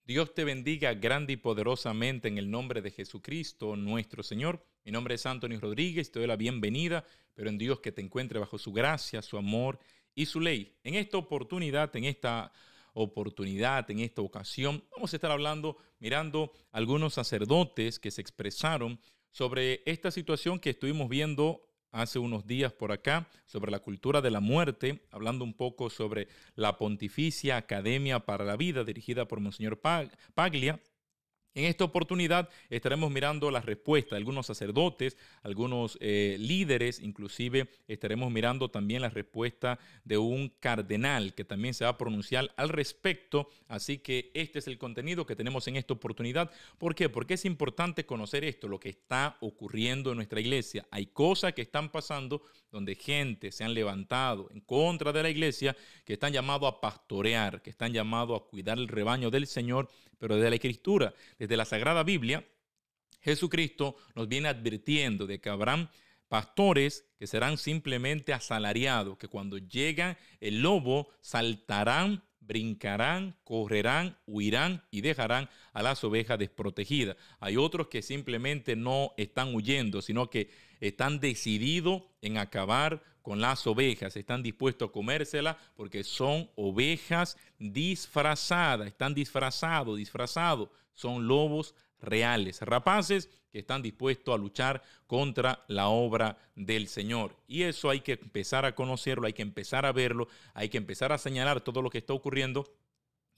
Dios te bendiga grande y poderosamente en el nombre de Jesucristo, nuestro Señor. Mi nombre es Anthony Rodríguez, te doy la bienvenida, pero en Dios que te encuentre bajo su gracia, su amor y su ley. En esta oportunidad, en esta ocasión, vamos a estar mirando algunos sacerdotes que se expresaron sobre esta situación que estuvimos viendo hace unos días por acá, sobre la cultura de la muerte, hablando un poco sobre la Pontificia Academia para la Vida, dirigida por Monseñor Paglia. En esta oportunidad estaremos mirando las respuestas de algunos sacerdotes, algunos líderes, inclusive estaremos mirando también la respuesta de un cardenal que también se va a pronunciar al respecto. Así que este es el contenido que tenemos en esta oportunidad. ¿Por qué? Porque es importante conocer esto, lo que está ocurriendo en nuestra iglesia. Hay cosas que están pasando donde gente se han levantado en contra de la iglesia, que están llamados a pastorear, que están llamados a cuidar el rebaño del Señor, pero desde la Escritura, desde la Sagrada Biblia, Jesucristo nos viene advirtiendo de que habrán pastores que serán simplemente asalariados, que cuando llega el lobo saltarán, brincarán, correrán, huirán y dejarán a las ovejas desprotegidas. Hay otros que simplemente no están huyendo, sino que están decididos en acabar con las ovejas, están dispuestos a comérselas porque son ovejas disfrazadas, están disfrazados, son lobos reales, rapaces que están dispuestos a luchar contra la obra del Señor. Y eso hay que empezar a conocerlo, hay que empezar a verlo, hay que empezar a señalar todo lo que está ocurriendo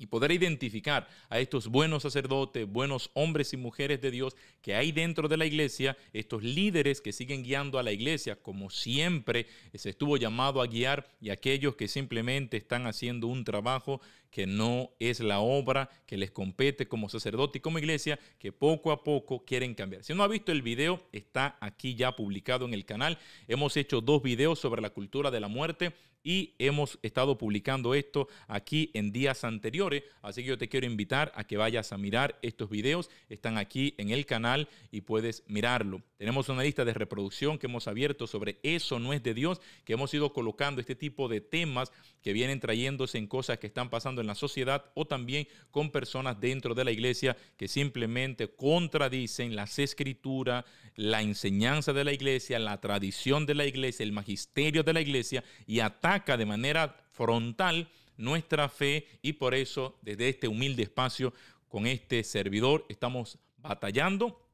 y poder identificar a estos buenos sacerdotes, buenos hombres y mujeres de Dios que hay dentro de la iglesia, estos líderes que siguen guiando a la iglesia como siempre se estuvo llamado a guiar, y aquellos que simplemente están haciendo un trabajo que no es la obra que les compete como sacerdote y como iglesia, que poco a poco quieren cambiar. Si no ha visto el video, está aquí ya publicado en el canal. Hemos hecho 2 videos sobre la cultura de la muerte y hemos estado publicando esto aquí en días anteriores, así que yo te quiero invitar a que vayas a mirar estos videos, están aquí en el canal y puedes mirarlo. Tenemos una lista de reproducción que hemos abierto sobre Eso no es de Dios, que hemos ido colocando este tipo de temas que vienen trayéndose en cosas que están pasando en la sociedad o también con personas dentro de la iglesia que simplemente contradicen las escrituras, la enseñanza de la iglesia, la tradición de la iglesia, el magisterio de la iglesia, y ataca de manera frontal nuestra fe. Y por eso desde este humilde espacio con este servidor estamos batallando,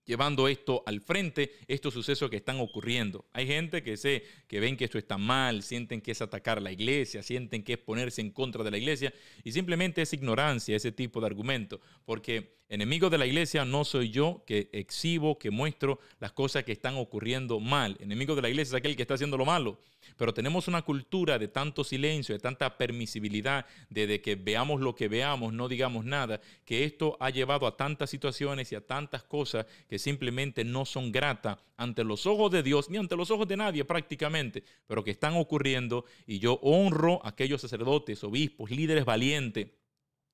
llevando esto al frente, estos sucesos que están ocurriendo. Hay gente que ven que esto está mal, sienten que es atacar a la iglesia, sienten que es ponerse en contra de la iglesia, y simplemente es ignorancia ese tipo de argumento, porque enemigo de la iglesia no soy yo que exhibo, que muestro las cosas que están ocurriendo mal. Enemigo de la iglesia es aquel que está haciendo lo malo, pero tenemos una cultura de tanto silencio, de tanta permisibilidad, de que veamos lo que veamos, no digamos nada, que esto ha llevado a tantas situaciones y a tantas cosas que simplemente no son gratas ante los ojos de Dios ni ante los ojos de nadie prácticamente, pero que están ocurriendo. Y yo honro a aquellos sacerdotes, obispos, líderes valientes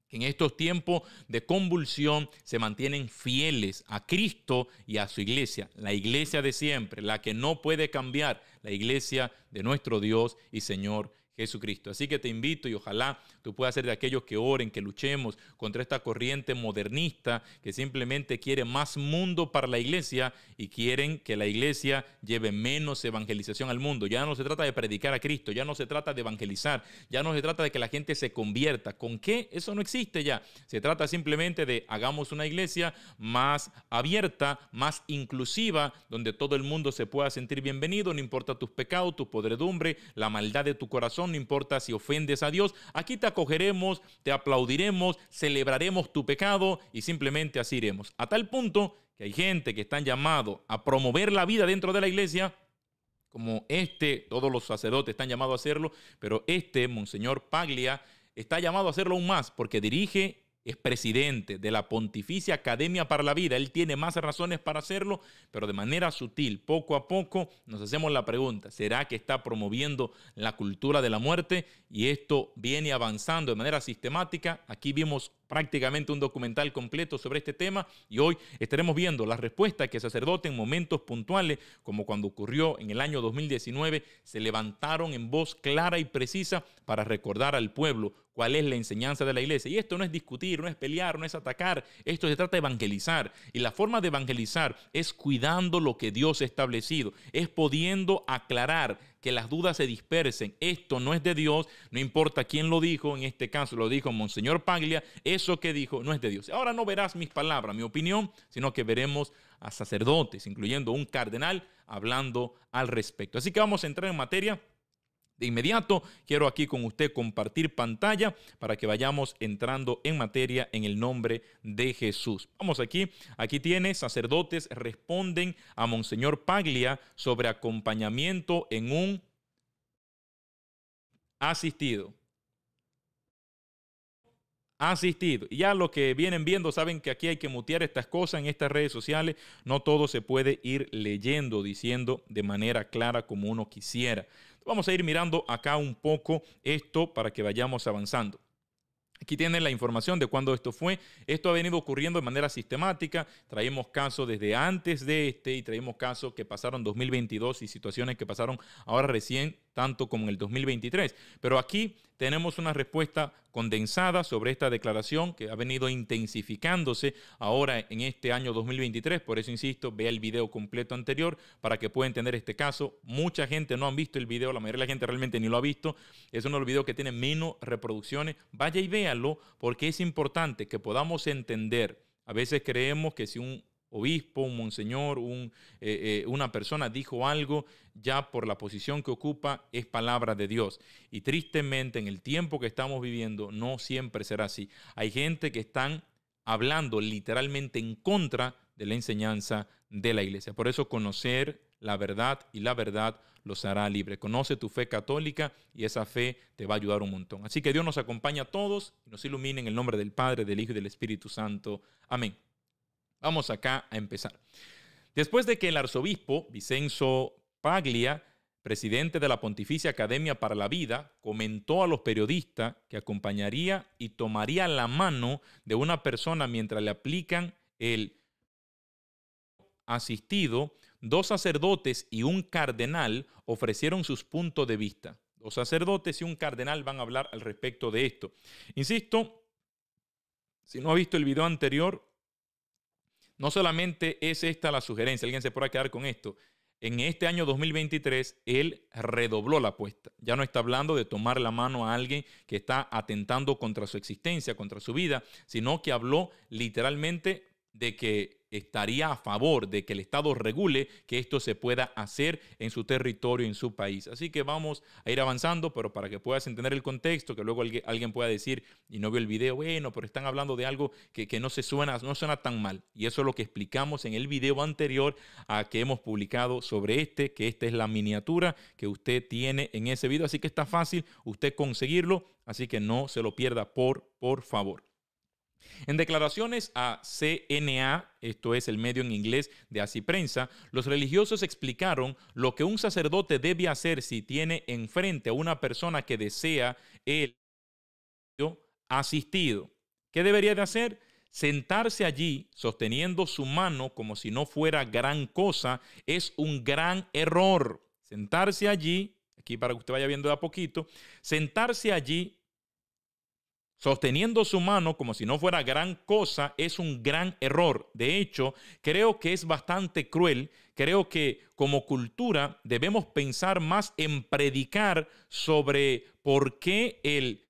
que en estos tiempos de convulsión se mantienen fieles a Cristo y a su iglesia, la iglesia de siempre, la que no puede cambiar, la iglesia de nuestro Dios y Señor Jesucristo. Así que te invito y ojalá tú puedas ser de aquellos que oren, que luchemos contra esta corriente modernista que simplemente quiere más mundo para la iglesia y quieren que la iglesia lleve menos evangelización al mundo. Ya no se trata de predicar a Cristo, ya no se trata de evangelizar, ya no se trata de que la gente se convierta. ¿Con qué? Eso no existe ya. Se trata simplemente de hagamos una iglesia más abierta, más inclusiva, donde todo el mundo se pueda sentir bienvenido, no importa tus pecados, tu podredumbre, la maldad de tu corazón. No importa si ofendes a Dios, aquí te acogeremos, te aplaudiremos, celebraremos tu pecado y simplemente así iremos. A tal punto que hay gente que están llamados a promover la vida dentro de la iglesia, como todos los sacerdotes están llamados a hacerlo, pero Monseñor Paglia, está llamado a hacerlo aún más porque es presidente de la Pontificia Academia para la Vida. Él tiene más razones para hacerlo, pero de manera sutil, poco a poco, nos hacemos la pregunta, ¿será que está promoviendo la cultura de la muerte? Y esto viene avanzando de manera sistemática. Aquí vimos prácticamente un documental completo sobre este tema y hoy estaremos viendo las respuestas que sacerdotes en momentos puntuales, como cuando ocurrió en el año 2019, se levantaron en voz clara y precisa para recordar al pueblo cuál es la enseñanza de la iglesia. Y esto no es discutir, no es pelear, no es atacar. Esto se trata de evangelizar. Y la forma de evangelizar es cuidando lo que Dios ha establecido. Es pudiendo aclarar que las dudas se dispersen. Esto no es de Dios, no importa quién lo dijo. En este caso lo dijo Monseñor Paglia. Eso que dijo no es de Dios. Ahora no verás mis palabras, mi opinión, sino que veremos a sacerdotes, incluyendo un cardenal, hablando al respecto. Así que vamos a entrar en materia. De inmediato, quiero aquí con usted compartir pantalla para que vayamos entrando en materia en el nombre de Jesús. Vamos aquí. Aquí tiene, sacerdotes responden a Monseñor Paglia sobre acompañamiento en un asistido. Y ya los que vienen viendo saben que aquí hay que mutear estas cosas en estas redes sociales. No todo se puede ir leyendo, diciendo de manera clara como uno quisiera. Vamos a ir mirando acá un poco esto para que vayamos avanzando. Aquí tienen la información de cuándo esto fue. Esto ha venido ocurriendo de manera sistemática. Traímos casos desde antes de este y traímos casos que pasaron en 2022 y situaciones que pasaron ahora recién, tanto como en el 2023. Pero aquí tenemos una respuesta condensada sobre esta declaración que ha venido intensificándose ahora en este año 2023. Por eso insisto, vea el video completo anterior para que pueda entender este caso. Mucha gente no ha visto el video, la mayoría de la gente realmente ni lo ha visto. Es uno de los videos que tiene menos reproducciones. Vaya y véalo porque es importante que podamos entender. A veces creemos que si un obispo, un monseñor, una persona dijo algo, ya por la posición que ocupa es palabra de Dios. Y tristemente en el tiempo que estamos viviendo no siempre será así. Hay gente que están hablando literalmente en contra de la enseñanza de la iglesia. Por eso conocer la verdad y la verdad los hará libre. Conoce tu fe católica y esa fe te va a ayudar un montón. Así que Dios nos acompaña a todos y nos ilumine en el nombre del Padre, del Hijo y del Espíritu Santo. Amén. Vamos acá a empezar. Después de que el arzobispo Vicenzo Paglia, presidente de la Pontificia Academia para la Vida, comentó a los periodistas que acompañaría y tomaría la mano de una persona mientras le aplican el asistido, dos sacerdotes y un cardenal ofrecieron sus puntos de vista. Dos sacerdotes y un cardenal van a hablar al respecto de esto. Insisto, si no ha visto el video anterior, no solamente es esta la sugerencia, alguien se podrá quedar con esto. En este año 2023, él redobló la apuesta. Ya no está hablando de tomar la mano a alguien que está atentando contra su existencia, contra su vida, sino que habló literalmente de que estaría a favor de que el Estado regule que esto se pueda hacer en su territorio, en su país. Así que vamos a ir avanzando, pero para que puedas entender el contexto, que luego alguien pueda decir, y no vio el video, bueno, pero están hablando de algo que no suena tan mal. Y eso es lo que explicamos en el video anterior a que hemos publicado sobre que esta es la miniatura que usted tiene en ese video. Así que está fácil usted conseguirlo, así que no se lo pierda, por favor. En declaraciones a CNA, esto es el medio en inglés de Así Prensa, los religiosos explicaron lo que un sacerdote debe hacer si tiene enfrente a una persona que desea el asistido. ¿Qué debería de hacer? Sentarse allí sosteniendo su mano como si no fuera gran cosa es un gran error. Sentarse allí, aquí para que usted vaya viendo de a poquito, sentarse allí sosteniendo su mano como si no fuera gran cosa es un gran error. De hecho, creo que es bastante cruel. Creo que como cultura debemos pensar más en predicar sobre por qué él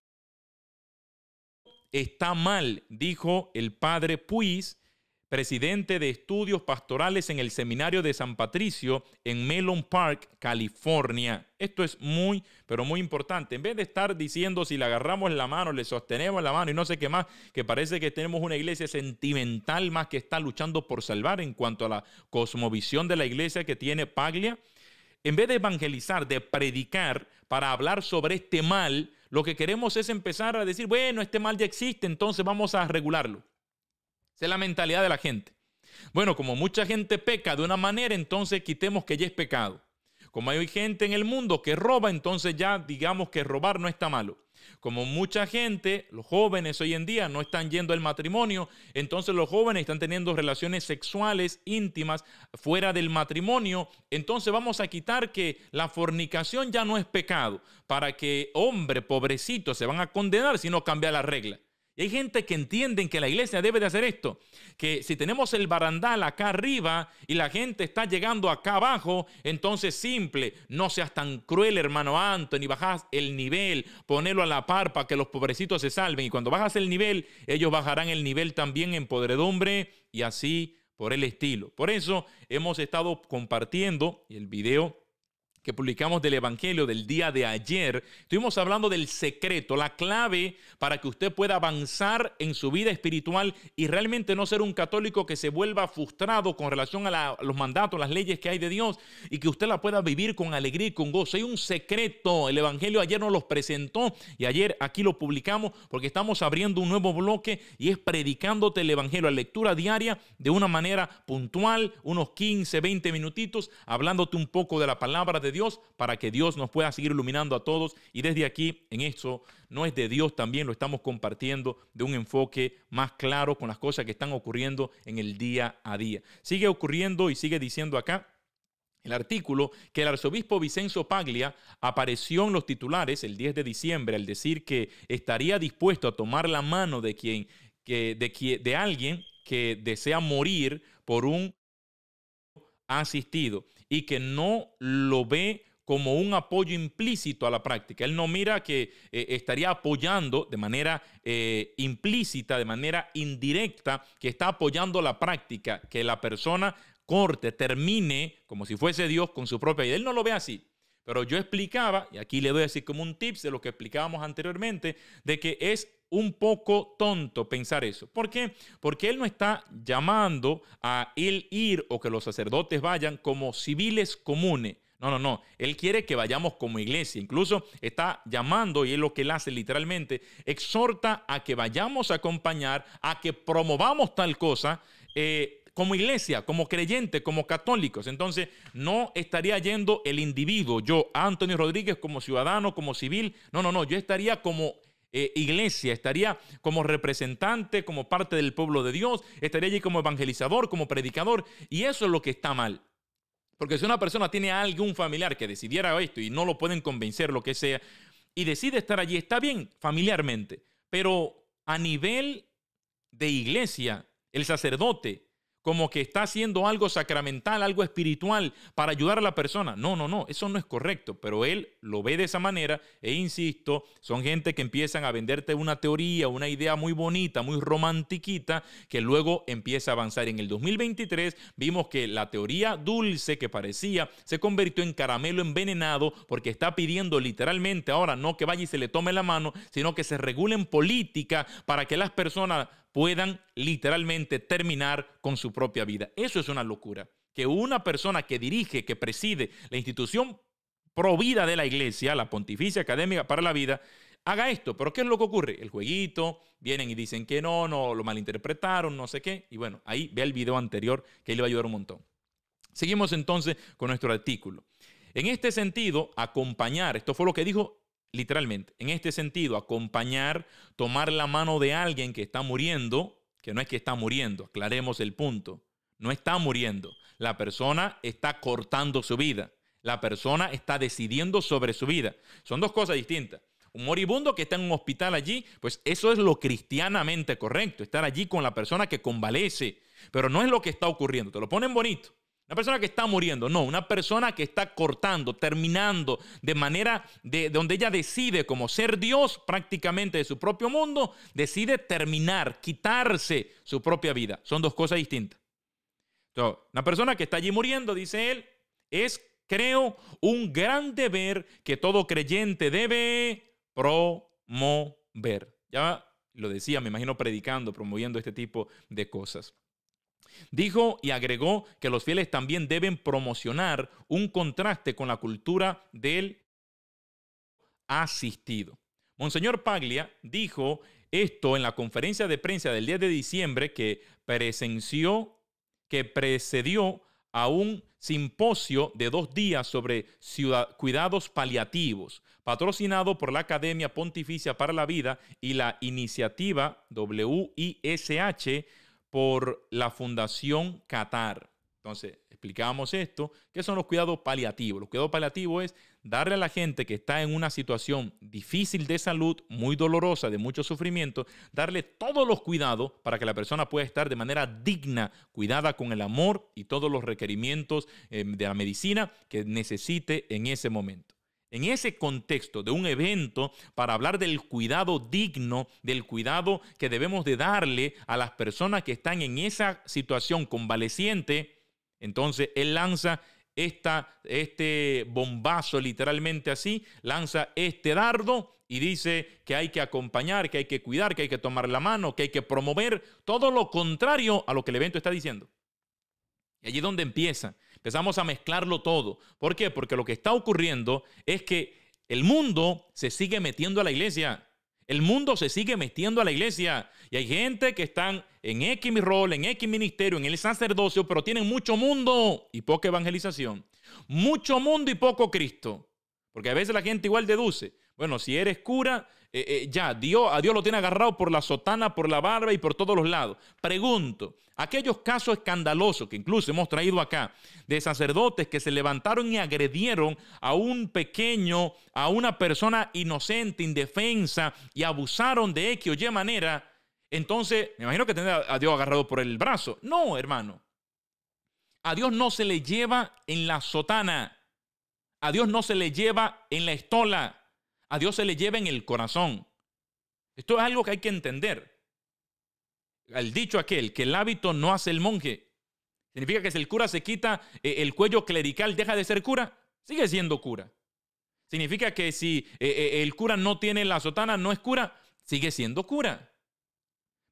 está mal, dijo el padre Puis, presidente de estudios pastorales en el seminario de San Patricio en Melon Park, California. Esto es muy, pero muy importante. En vez de estar diciendo si le agarramos la mano, le sostenemos la mano y no sé qué más, que parece que tenemos una iglesia sentimental más que está luchando por salvar en cuanto a la cosmovisión de la iglesia que tiene Paglia. En vez de evangelizar, de predicar para hablar sobre este mal, lo que queremos es empezar a decir, bueno, este mal ya existe, entonces vamos a regularlo. Esa es la mentalidad de la gente. Bueno, como mucha gente peca de una manera, entonces quitemos que ya es pecado. Como hay gente en el mundo que roba, entonces ya digamos que robar no está malo. Como mucha gente, los jóvenes hoy en día no están yendo al matrimonio, entonces los jóvenes están teniendo relaciones sexuales íntimas fuera del matrimonio, entonces vamos a quitar que la fornicación ya no es pecado, para que, hombre, pobrecitos, se van a condenar si no cambia la regla. Y hay gente que entiende que la iglesia debe de hacer esto, que si tenemos el barandal acá arriba y la gente está llegando acá abajo, entonces simple, no seas tan cruel, hermano Anthony, bajas el nivel, ponelo a la par para que los pobrecitos se salven. Y cuando bajas el nivel, ellos bajarán el nivel también en podredumbre y así por el estilo. Por eso hemos estado compartiendo el video que publicamos del Evangelio del día de ayer. Estuvimos hablando del secreto, la clave para que usted pueda avanzar en su vida espiritual y realmente no ser un católico que se vuelva frustrado con relación a los mandatos, las leyes que hay de Dios, y que usted la pueda vivir con alegría y con gozo. Hay un secreto, el Evangelio ayer nos los presentó y ayer aquí lo publicamos porque estamos abriendo un nuevo bloque y es predicándote el Evangelio, la lectura diaria de una manera puntual, unos 15, 20 minutitos, hablándote un poco de la palabra de Dios para que Dios nos pueda seguir iluminando a todos. Y desde aquí, en esto, no es de Dios, también lo estamos compartiendo de un enfoque más claro con las cosas que están ocurriendo en el día a día. Sigue ocurriendo y sigue diciendo acá el artículo que el arzobispo Vincenzo Paglia apareció en los titulares el 10 de diciembre al decir que estaría dispuesto a tomar la mano de alguien que desea morir por un asistido y que no lo ve como un apoyo implícito a la práctica. Él no mira que estaría apoyando de manera implícita, de manera indirecta, que está apoyando la práctica, que la persona corte, termine como si fuese Dios con su propia vida. Él no lo ve así. Pero yo explicaba, y aquí le doy así como un tips de lo que explicábamos anteriormente, de que es un poco tonto pensar eso. ¿Por qué? Porque él no está llamando a él ir o que los sacerdotes vayan como civiles comunes. No, no, no. Él quiere que vayamos como iglesia. Incluso está llamando, y es lo que él hace literalmente, exhorta a que vayamos a acompañar, a que promovamos tal cosa, como iglesia, como creyentes, como católicos. Entonces, no estaría yendo el individuo, yo, Anthony Rodríguez, como ciudadano, como civil. No, no, no. Yo estaría como iglesia, estaría como representante, como parte del pueblo de Dios, estaría allí como evangelizador, como predicador. Y eso es lo que está mal. Porque si una persona tiene a algún familiar que decidiera esto y no lo pueden convencer, lo que sea, y decide estar allí, está bien familiarmente. Pero a nivel de iglesia, el sacerdote como que está haciendo algo sacramental, algo espiritual para ayudar a la persona. No, no, no, eso no es correcto, pero él lo ve de esa manera e insisto, son gente que empiezan a venderte una teoría, una idea muy bonita, muy romantiquita, que luego empieza a avanzar. En el 2023 vimos que la teoría dulce que parecía se convirtió en caramelo envenenado porque está pidiendo literalmente ahora no que vaya y se le tome la mano, sino que se regulen políticas para que las personas puedan literalmente terminar con su propia vida. Eso es una locura. Que una persona que dirige, que preside la institución provida de la iglesia, la Pontificia Académica para la Vida, haga esto. ¿Pero qué es lo que ocurre? El jueguito, vienen y dicen que no, lo malinterpretaron, no sé qué. Y bueno, ahí ve el video anterior que le va a ayudar un montón. Seguimos entonces con nuestro artículo. En este sentido, acompañar, esto fue lo que dijo literalmente, en este sentido, acompañar, tomar la mano de alguien que está muriendo, que no es que está muriendo, aclaremos el punto, no está muriendo, la persona está cortando su vida, la persona está decidiendo sobre su vida, son dos cosas distintas. Un moribundo que está en un hospital allí, pues eso es lo cristianamente correcto, estar allí con la persona que convalece, pero no es lo que está ocurriendo, te lo ponen bonito. Una persona que está muriendo, no, una persona que está cortando, terminando de manera de donde ella decide como ser Dios prácticamente de su propio mundo, decide terminar, quitarse su propia vida. Son dos cosas distintas. Entonces, una persona que está allí muriendo, dice él, es, creo, un gran deber que todo creyente debe promover. Ya lo decía, me imagino predicando, promoviendo este tipo de cosas. Dijo y agregó que los fieles también deben promocionar un contraste con la cultura del asistido. Monseñor Paglia dijo esto en la conferencia de prensa del 10 de diciembre que precedió a un simposio de 2 días sobre cuidados paliativos, patrocinado por la Academia Pontificia para la Vida y la iniciativa WISH por la Fundación Qatar. Entonces, explicábamos esto, ¿qué son los cuidados paliativos? Los cuidados paliativos es darle a la gente que está en una situación difícil de salud, muy dolorosa, de mucho sufrimiento, darle todos los cuidados para que la persona pueda estar de manera digna, cuidada con el amor y todos los requerimientos de la medicina que necesite en ese momento. En ese contexto de un evento para hablar del cuidado digno, del cuidado que debemos de darle a las personas que están en esa situación convaleciente, entonces él lanza este bombazo, literalmente así, lanza este dardo y dice que hay que acompañar, que hay que cuidar, que hay que tomar la mano, que hay que promover todo lo contrario a lo que el evento está diciendo. Y allí es donde empezamos a mezclarlo todo. ¿Por qué? Porque lo que está ocurriendo es que el mundo se sigue metiendo a la iglesia. El mundo se sigue metiendo a la iglesia. Y hay gente que están en X rol, en X ministerio, en el sacerdocio, pero tienen mucho mundo y poca evangelización. Mucho mundo y poco Cristo. Porque a veces la gente igual deduce, bueno, si eres cura, a Dios lo tiene agarrado por la sotana, por la barba y por todos los lados. Pregunto, aquellos casos escandalosos que incluso hemos traído acá, de sacerdotes que se levantaron y agredieron a un pequeño, a una persona inocente, indefensa, y abusaron de X o Y manera, entonces me imagino que tendrá a Dios agarrado por el brazo. No, hermano. A Dios no se le lleva en la sotana. A Dios no se le lleva en la estola. A Dios se le lleva en el corazón. Esto es algo que hay que entender. El dicho aquel, que el hábito no hace el monje, significa que si el cura se quita el cuello clerical, deja de ser cura, sigue siendo cura. Significa que si el cura no tiene la sotana, no es cura, sigue siendo cura.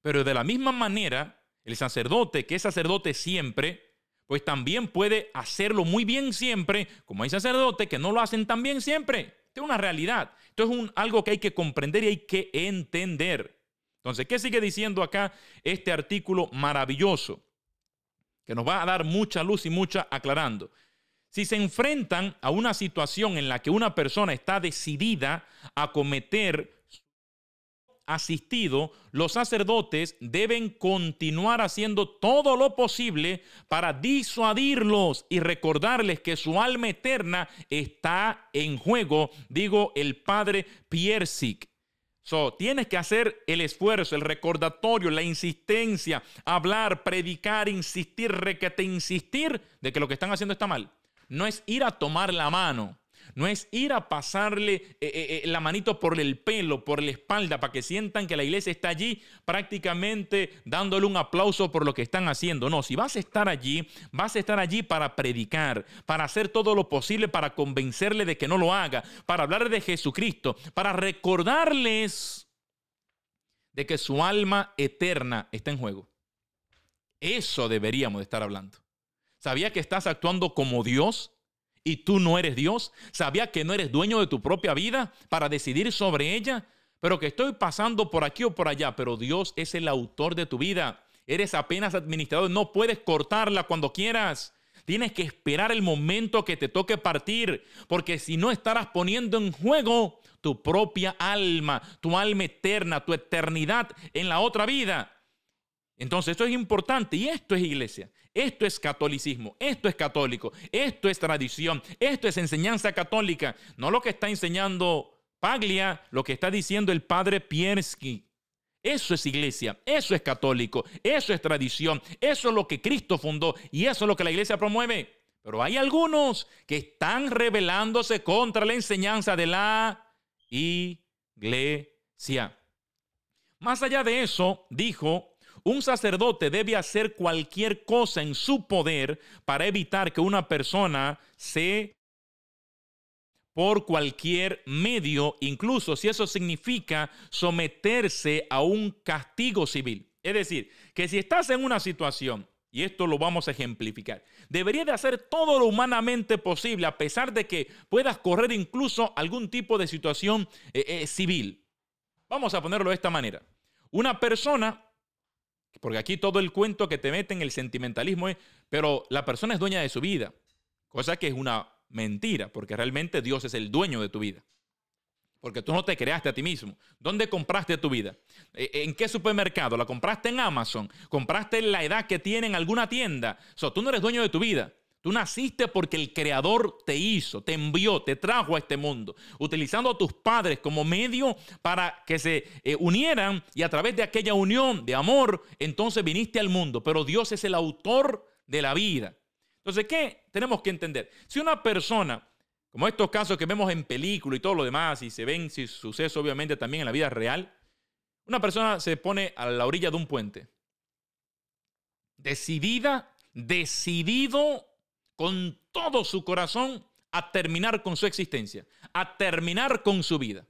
Pero de la misma manera, el sacerdote, que es sacerdote siempre, pues también puede hacerlo muy bien siempre, como hay sacerdotes que no lo hacen tan bien siempre. Esto es una realidad. Esto es algo que hay que comprender y hay que entender. Entonces, ¿qué sigue diciendo acá este artículo maravilloso? Que nos va a dar mucha luz y mucha aclarando. Si se enfrentan a una situación en la que una persona está decidida a cometer asistido, los sacerdotes deben continuar haciendo todo lo posible para disuadirlos y recordarles que su alma eterna está en juego, digo el padre Piersic. Tienes que hacer el esfuerzo, el recordatorio, la insistencia, hablar, predicar, insistir, insistir de que lo que están haciendo está mal. No es ir a tomar la mano. No es ir a pasarle la manito por el pelo, por la espalda, para que sientan que la iglesia está allí prácticamente dándole un aplauso por lo que están haciendo. No, si vas a estar allí para predicar, para hacer todo lo posible para convencerle de que no lo haga, para hablar de Jesucristo, para recordarles de que su alma eterna está en juego. Eso deberíamos de estar hablando. ¿Sabías que estás actuando como Dios? ¿Y tú no eres Dios? ¿Sabías que no eres dueño de tu propia vida para decidir sobre ella? Pero que estoy pasando por aquí o por allá, pero Dios es el autor de tu vida. Eres apenas administrador, no puedes cortarla cuando quieras. Tienes que esperar el momento que te toque partir, porque si no estarás poniendo en juego tu propia alma, tu alma eterna, tu eternidad en la otra vida. Entonces esto es importante y esto es iglesia, esto es catolicismo, esto es católico, esto es tradición, esto es enseñanza católica, no lo que está enseñando Paglia, lo que está diciendo el padre Pierski. Eso es iglesia, eso es católico, eso es tradición, eso es lo que Cristo fundó y eso es lo que la iglesia promueve. Pero hay algunos que están rebelándose contra la enseñanza de la iglesia. Más allá de eso, dijo, un sacerdote debe hacer cualquier cosa en su poder para evitar que una persona por cualquier medio, incluso si eso significa someterse a un castigo civil. Es decir, que si estás en una situación, y esto lo vamos a ejemplificar, deberías de hacer todo lo humanamente posible, a pesar de que puedas correr incluso algún tipo de situación civil. Vamos a ponerlo de esta manera. Una persona, porque aquí todo el cuento que te mete en el sentimentalismo es, pero la persona es dueña de su vida. cosa que es una mentira, porque realmente Dios es el dueño de tu vida. Porque tú no te creaste a ti mismo. ¿Dónde compraste tu vida? ¿En qué supermercado? ¿La compraste en Amazon? ¿Compraste en la edad que tiene en alguna tienda? Tú no eres dueño de tu vida. Tú naciste porque el Creador te hizo, te envió, te trajo a este mundo, utilizando a tus padres como medio para que se unieran, y a través de aquella unión de amor, entonces viniste al mundo. Pero Dios es el autor de la vida. Entonces, ¿qué tenemos que entender? Si una persona, como estos casos que vemos en películas y todo lo demás, y se ven si suceso obviamente también en la vida real, una persona se pone a la orilla de un puente, decidido con todo su corazón a terminar con su existencia, a terminar con su vida.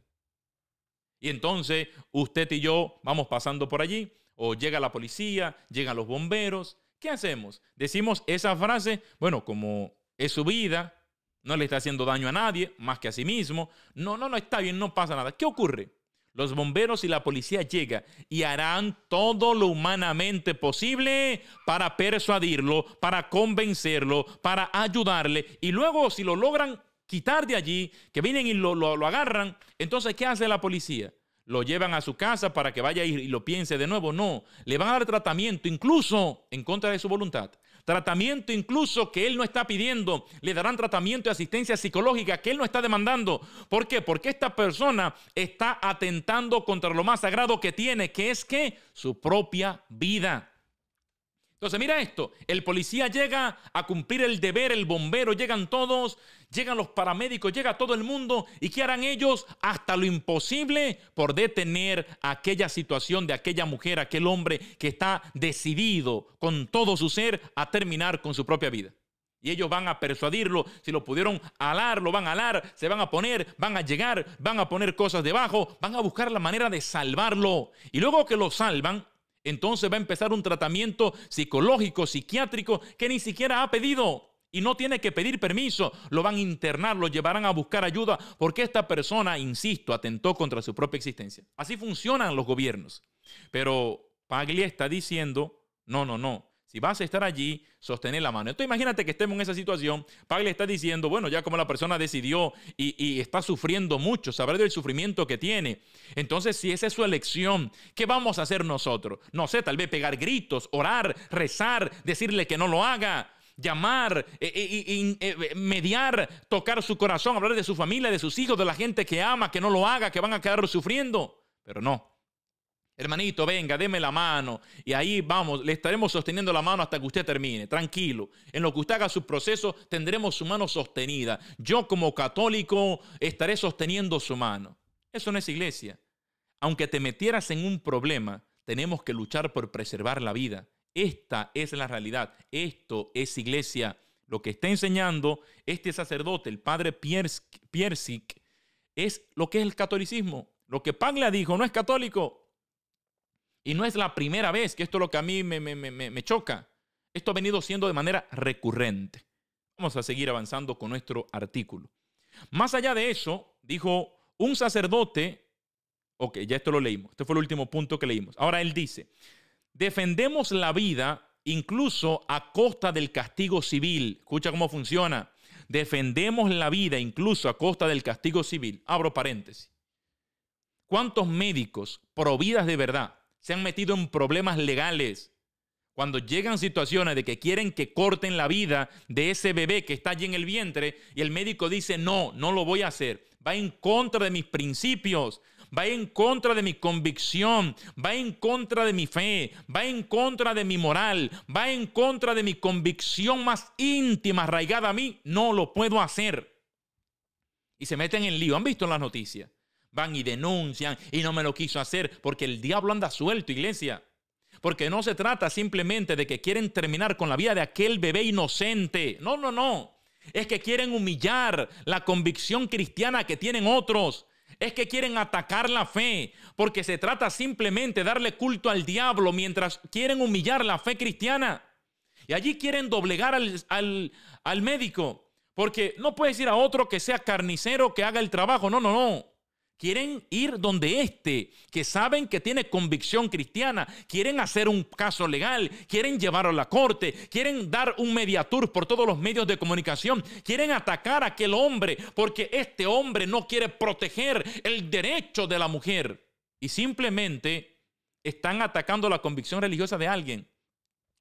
Y entonces usted y yo vamos pasando por allí, o llega la policía, llegan los bomberos. ¿Qué hacemos? Decimos esa frase, bueno, como es su vida, no le está haciendo daño a nadie, más que a sí mismo. No, está bien, no pasa nada. ¿Qué ocurre? Los bomberos y la policía llegan y harán todo lo humanamente posible para persuadirlo, para convencerlo, para ayudarle. Y luego, si lo logran quitar de allí, que vienen y lo agarran, entonces, ¿qué hace la policía? ¿Lo llevan a su casa para que vaya y lo piense de nuevo? No, le van a dar tratamiento, incluso en contra de su voluntad. Tratamiento incluso que él no está pidiendo. Le darán tratamiento y asistencia psicológica que él no está demandando. ¿Por qué? Porque esta persona está atentando contra lo más sagrado que tiene, que es ¿qué? Su propia vida. Entonces, mira esto, el policía llega a cumplir el deber, el bombero, llegan todos, llegan los paramédicos, llega todo el mundo. ¿Y qué harán ellos? Hasta lo imposible por detener aquella situación de aquella mujer, aquel hombre que está decidido con todo su ser a terminar con su propia vida. Y ellos van a persuadirlo, si lo pudieron alar, lo van a alar, se van a poner, van a llegar, van a poner cosas debajo, van a buscar la manera de salvarlo. Y luego que lo salvan, entonces va a empezar un tratamiento psicológico, psiquiátrico, que ni siquiera ha pedido y no tiene que pedir permiso. Lo van a internar, lo llevarán a buscar ayuda porque esta persona, insisto, atentó contra su propia existencia. Así funcionan los gobiernos. Pero Paglia está diciendo, no. Si vas a estar allí, sostener la mano. Entonces imagínate que estemos en esa situación. Paglia está diciendo, bueno, ya como la persona decidió y está sufriendo mucho, saber del sufrimiento que tiene. Entonces, si esa es su elección, ¿qué vamos a hacer nosotros? No sé, tal vez pegar gritos, orar, rezar, decirle que no lo haga, llamar, mediar, tocar su corazón, hablar de su familia, de sus hijos, de la gente que ama, que no lo haga, que van a quedar sufriendo. Pero no. Hermanito, venga, deme la mano y ahí vamos, le estaremos sosteniendo la mano hasta que usted termine, tranquilo. En lo que usted haga su proceso, tendremos su mano sostenida. Yo como católico estaré sosteniendo su mano. Eso no es iglesia. Aunque te metieras en un problema, tenemos que luchar por preservar la vida. Esta es la realidad. Esto es iglesia. Lo que está enseñando este sacerdote, el padre Piersic, es lo que es el catolicismo. Lo que Paglia dijo no es católico. Y no es la primera vez, que esto es lo que a mí me choca. Esto ha venido siendo de manera recurrente. Vamos a seguir avanzando con nuestro artículo. Más allá de eso, dijo un sacerdote, ok, ya esto lo leímos, este fue el último punto que leímos. Ahora él dice, defendemos la vida incluso a costa del castigo civil. Escucha cómo funciona. Defendemos la vida incluso a costa del castigo civil. Abro paréntesis. ¿Cuántos médicos pro vidas de verdad se han metido en problemas legales cuando llegan situaciones de que quieren que corten la vida de ese bebé que está allí en el vientre y el médico dice, no lo voy a hacer? Va en contra de mis principios, va en contra de mi convicción, va en contra de mi fe, va en contra de mi moral, va en contra de mi convicción más íntima, arraigada a mí. No lo puedo hacer. Y se meten en lío. ¿Han visto en las noticias? Van y denuncian y no me lo quiso hacer porque el diablo anda suelto, iglesia. Porque no se trata simplemente de que quieren terminar con la vida de aquel bebé inocente. No. Es que quieren humillar la convicción cristiana que tienen otros. Es que quieren atacar la fe porque se trata simplemente de darle culto al diablo mientras quieren humillar la fe cristiana. Y allí quieren doblegar al médico porque no puedes ir a otro que sea carnicero que haga el trabajo. No. Quieren ir donde que saben que tiene convicción cristiana, quieren hacer un caso legal, quieren llevarlo a la corte, quieren dar un mediatur por todos los medios de comunicación, quieren atacar a aquel hombre porque este hombre no quiere proteger el derecho de la mujer. Y simplemente están atacando la convicción religiosa de alguien,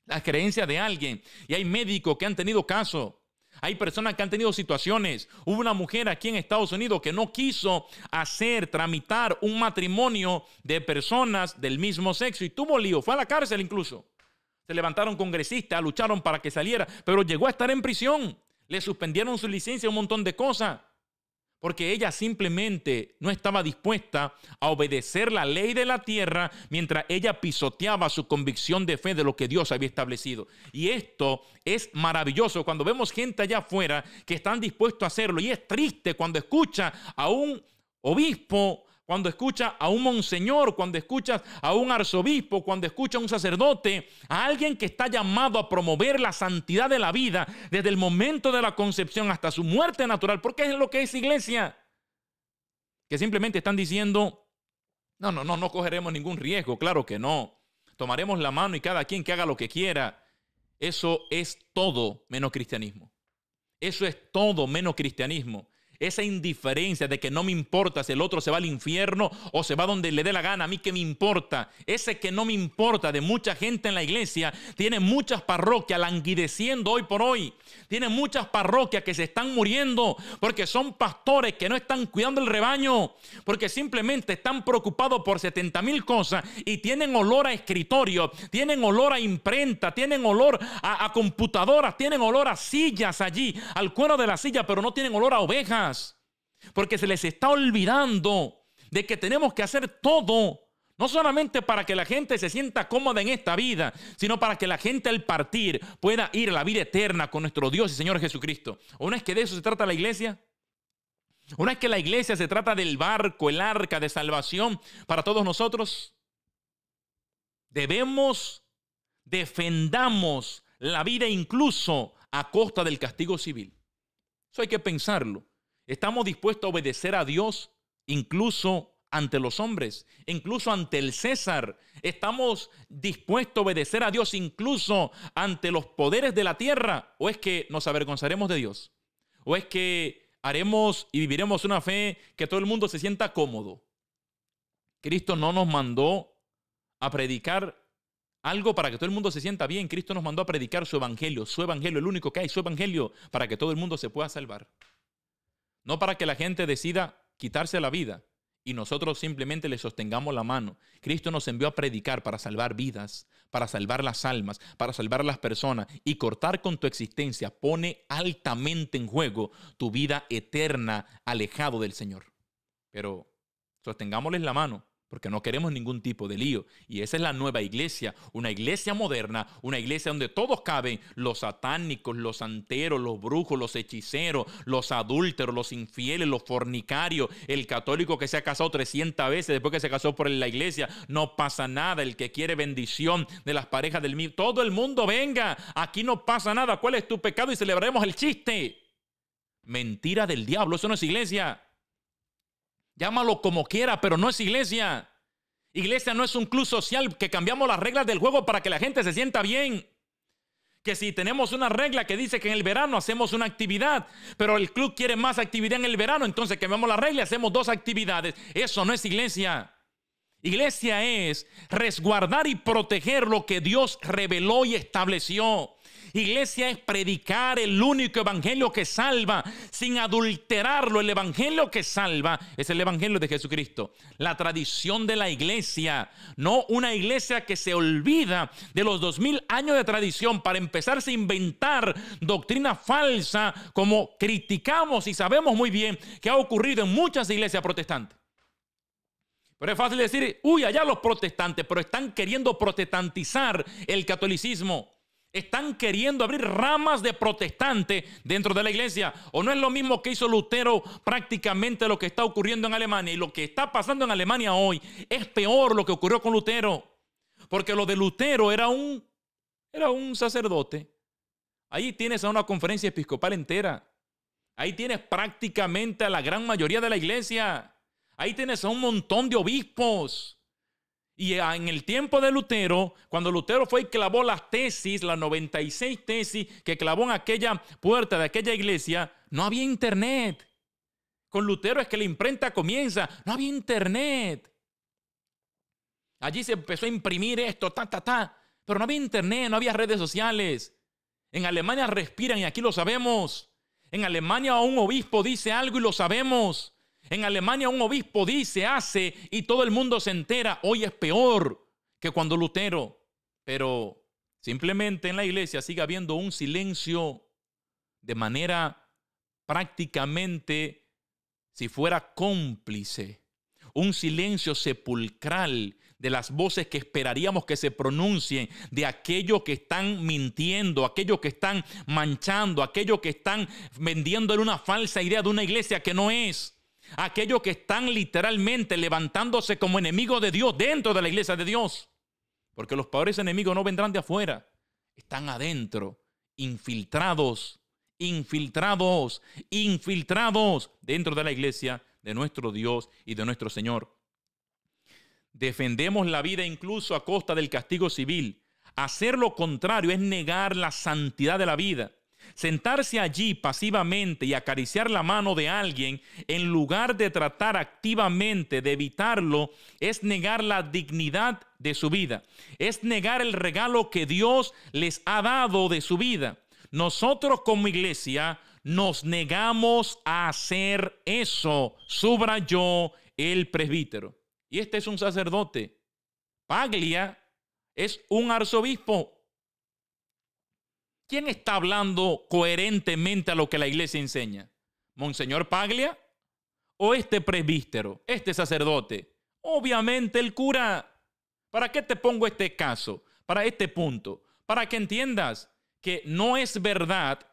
la creencia de alguien. Y hay médicos que han tenido caso. Hay personas que han tenido situaciones. Hubo una mujer aquí en Estados Unidos que no quiso tramitar un matrimonio de personas del mismo sexo y tuvo lío. Fue a la cárcel incluso. Se levantaron congresistas, lucharon para que saliera, pero llegó a estar en prisión. Le suspendieron su licencia, un montón de cosas. Porque ella simplemente no estaba dispuesta a obedecer la ley de la tierra mientras ella pisoteaba su convicción de fe de lo que Dios había establecido. Y esto es maravilloso cuando vemos gente allá afuera que están dispuestos a hacerlo. Y es triste cuando escucha a un obispo, cuando escucha a un monseñor, cuando escuchas a un arzobispo, cuando escucha a un sacerdote, a alguien que está llamado a promover la santidad de la vida desde el momento de la concepción hasta su muerte natural, porque es lo que es iglesia. Que simplemente están diciendo, no cogeremos ningún riesgo, claro que no. Tomaremos la mano y cada quien que haga lo que quiera. Eso es todo menos cristianismo. Eso es todo menos cristianismo. Esa indiferencia de que no me importa si el otro se va al infierno o se va donde le dé la gana, a mí que me importa. Ese que no me importa de mucha gente en la iglesia tiene muchas parroquias languideciendo hoy por hoy. Tiene muchas parroquias que se están muriendo porque son pastores que no están cuidando el rebaño, porque simplemente están preocupados por 70,000 cosas y tienen olor a escritorio, tienen olor a imprenta, tienen olor a computadoras, tienen olor a sillas allí, al cuero de la silla, pero no tienen olor a ovejas. Porque se les está olvidando de que tenemos que hacer todo, no solamente para que la gente se sienta cómoda en esta vida, sino para que la gente al partir pueda ir a la vida eterna con nuestro Dios y Señor Jesucristo. ¿O no es que de eso se trata la iglesia? ¿O no es que la iglesia se trata del barco, el arca de salvación para todos nosotros? Defendamos la vida incluso a costa del castigo civil. Eso hay que pensarlo. ¿Estamos dispuestos a obedecer a Dios incluso ante los hombres, incluso ante el César? ¿Estamos dispuestos a obedecer a Dios incluso ante los poderes de la tierra? ¿O es que nos avergonzaremos de Dios? ¿O es que haremos y viviremos una fe que todo el mundo se sienta cómodo? Cristo no nos mandó a predicar algo para que todo el mundo se sienta bien. Cristo nos mandó a predicar su evangelio, el único que hay, su evangelio, para que todo el mundo se pueda salvar. No para que la gente decida quitarse la vida y nosotros simplemente le sostengamos la mano. Cristo nos envió a predicar para salvar vidas, para salvar las almas, para salvar las personas. Y cortar con tu existencia pone altamente en juego tu vida eterna alejado del Señor. Pero sostengámosles la mano, porque no queremos ningún tipo de lío. Y esa es la nueva iglesia, una iglesia moderna, una iglesia donde todos caben: los satánicos, los santeros, los brujos, los hechiceros, los adúlteros, los infieles, los fornicarios, el católico que se ha casado 300 veces después que se casó por la iglesia. No pasa nada. El que quiere bendición de las parejas del mismo. Todo el mundo venga, aquí no pasa nada. ¿Cuál es tu pecado? Y celebraremos el chiste. Mentira del diablo, eso no es iglesia. Llámalo como quiera, pero no es iglesia. Iglesia no es un club social que cambiamos las reglas del juego para que la gente se sienta bien. Que si tenemos una regla que dice que en el verano hacemos una actividad, pero el club quiere más actividad en el verano, entonces cambiamos la regla y hacemos 2 actividades. Eso no es iglesia. Iglesia es resguardar y proteger lo que Dios reveló y estableció. Iglesia es predicar el único evangelio que salva, sin adulterarlo. El evangelio que salva es el evangelio de Jesucristo. La tradición de la iglesia, no una iglesia que se olvida de los 2000 años de tradición para empezarse a inventar doctrina falsa, como criticamos y sabemos muy bien que ha ocurrido en muchas iglesias protestantes. Pero es fácil decir, uy, allá los protestantes, pero están queriendo protestantizar el catolicismo. Están queriendo abrir ramas de protestantes dentro de la iglesia. ¿O no es lo mismo que hizo Lutero prácticamente lo que está ocurriendo en Alemania? Y lo que está pasando en Alemania hoy es peor lo que ocurrió con Lutero. Porque lo de Lutero era un sacerdote. Ahí tienes a una conferencia episcopal entera. Ahí tienes prácticamente a la gran mayoría de la iglesia. Ahí tienes a un montón de obispos. Y en el tiempo de Lutero, cuando Lutero fue y clavó las tesis, las 96 tesis que clavó en aquella puerta de aquella iglesia, no había internet. Con Lutero es que la imprenta comienza. No había internet. Allí se empezó a imprimir esto, pero no había internet, no había redes sociales. En Alemania respiran y aquí lo sabemos. En Alemania un obispo dice algo y lo sabemos. En Alemania un obispo dice, hace y todo el mundo se entera. Hoy es peor que cuando Lutero. Pero simplemente en la iglesia sigue habiendo un silencio de manera prácticamente, si fuera cómplice. Un silencio sepulcral de las voces que esperaríamos que se pronuncien, de aquellos que están mintiendo, aquellos que están manchando, aquellos que están vendiéndole una falsa idea de una iglesia que no es, aquellos que están literalmente levantándose como enemigos de Dios dentro de la iglesia de Dios, porque los peores enemigos no vendrán de afuera, están adentro, infiltrados dentro de la iglesia de nuestro Dios y de nuestro Señor. Defendemos la vida incluso a costa del castigo civil. Hacer lo contrario es negar la santidad de la vida. Sentarse allí pasivamente y acariciar la mano de alguien en lugar de tratar activamente de evitarlo es negar la dignidad de su vida. Es negar el regalo que Dios les ha dado de su vida. Nosotros como iglesia nos negamos a hacer eso, subrayó el presbítero. Y este es un sacerdote. Paglia es un arzobispo. ¿Quién está hablando coherentemente a lo que la iglesia enseña? ¿Monseñor Paglia o este presbítero, este sacerdote? Obviamente el cura. ¿Para qué te pongo este caso? Para este punto. Para que entiendas que no es verdad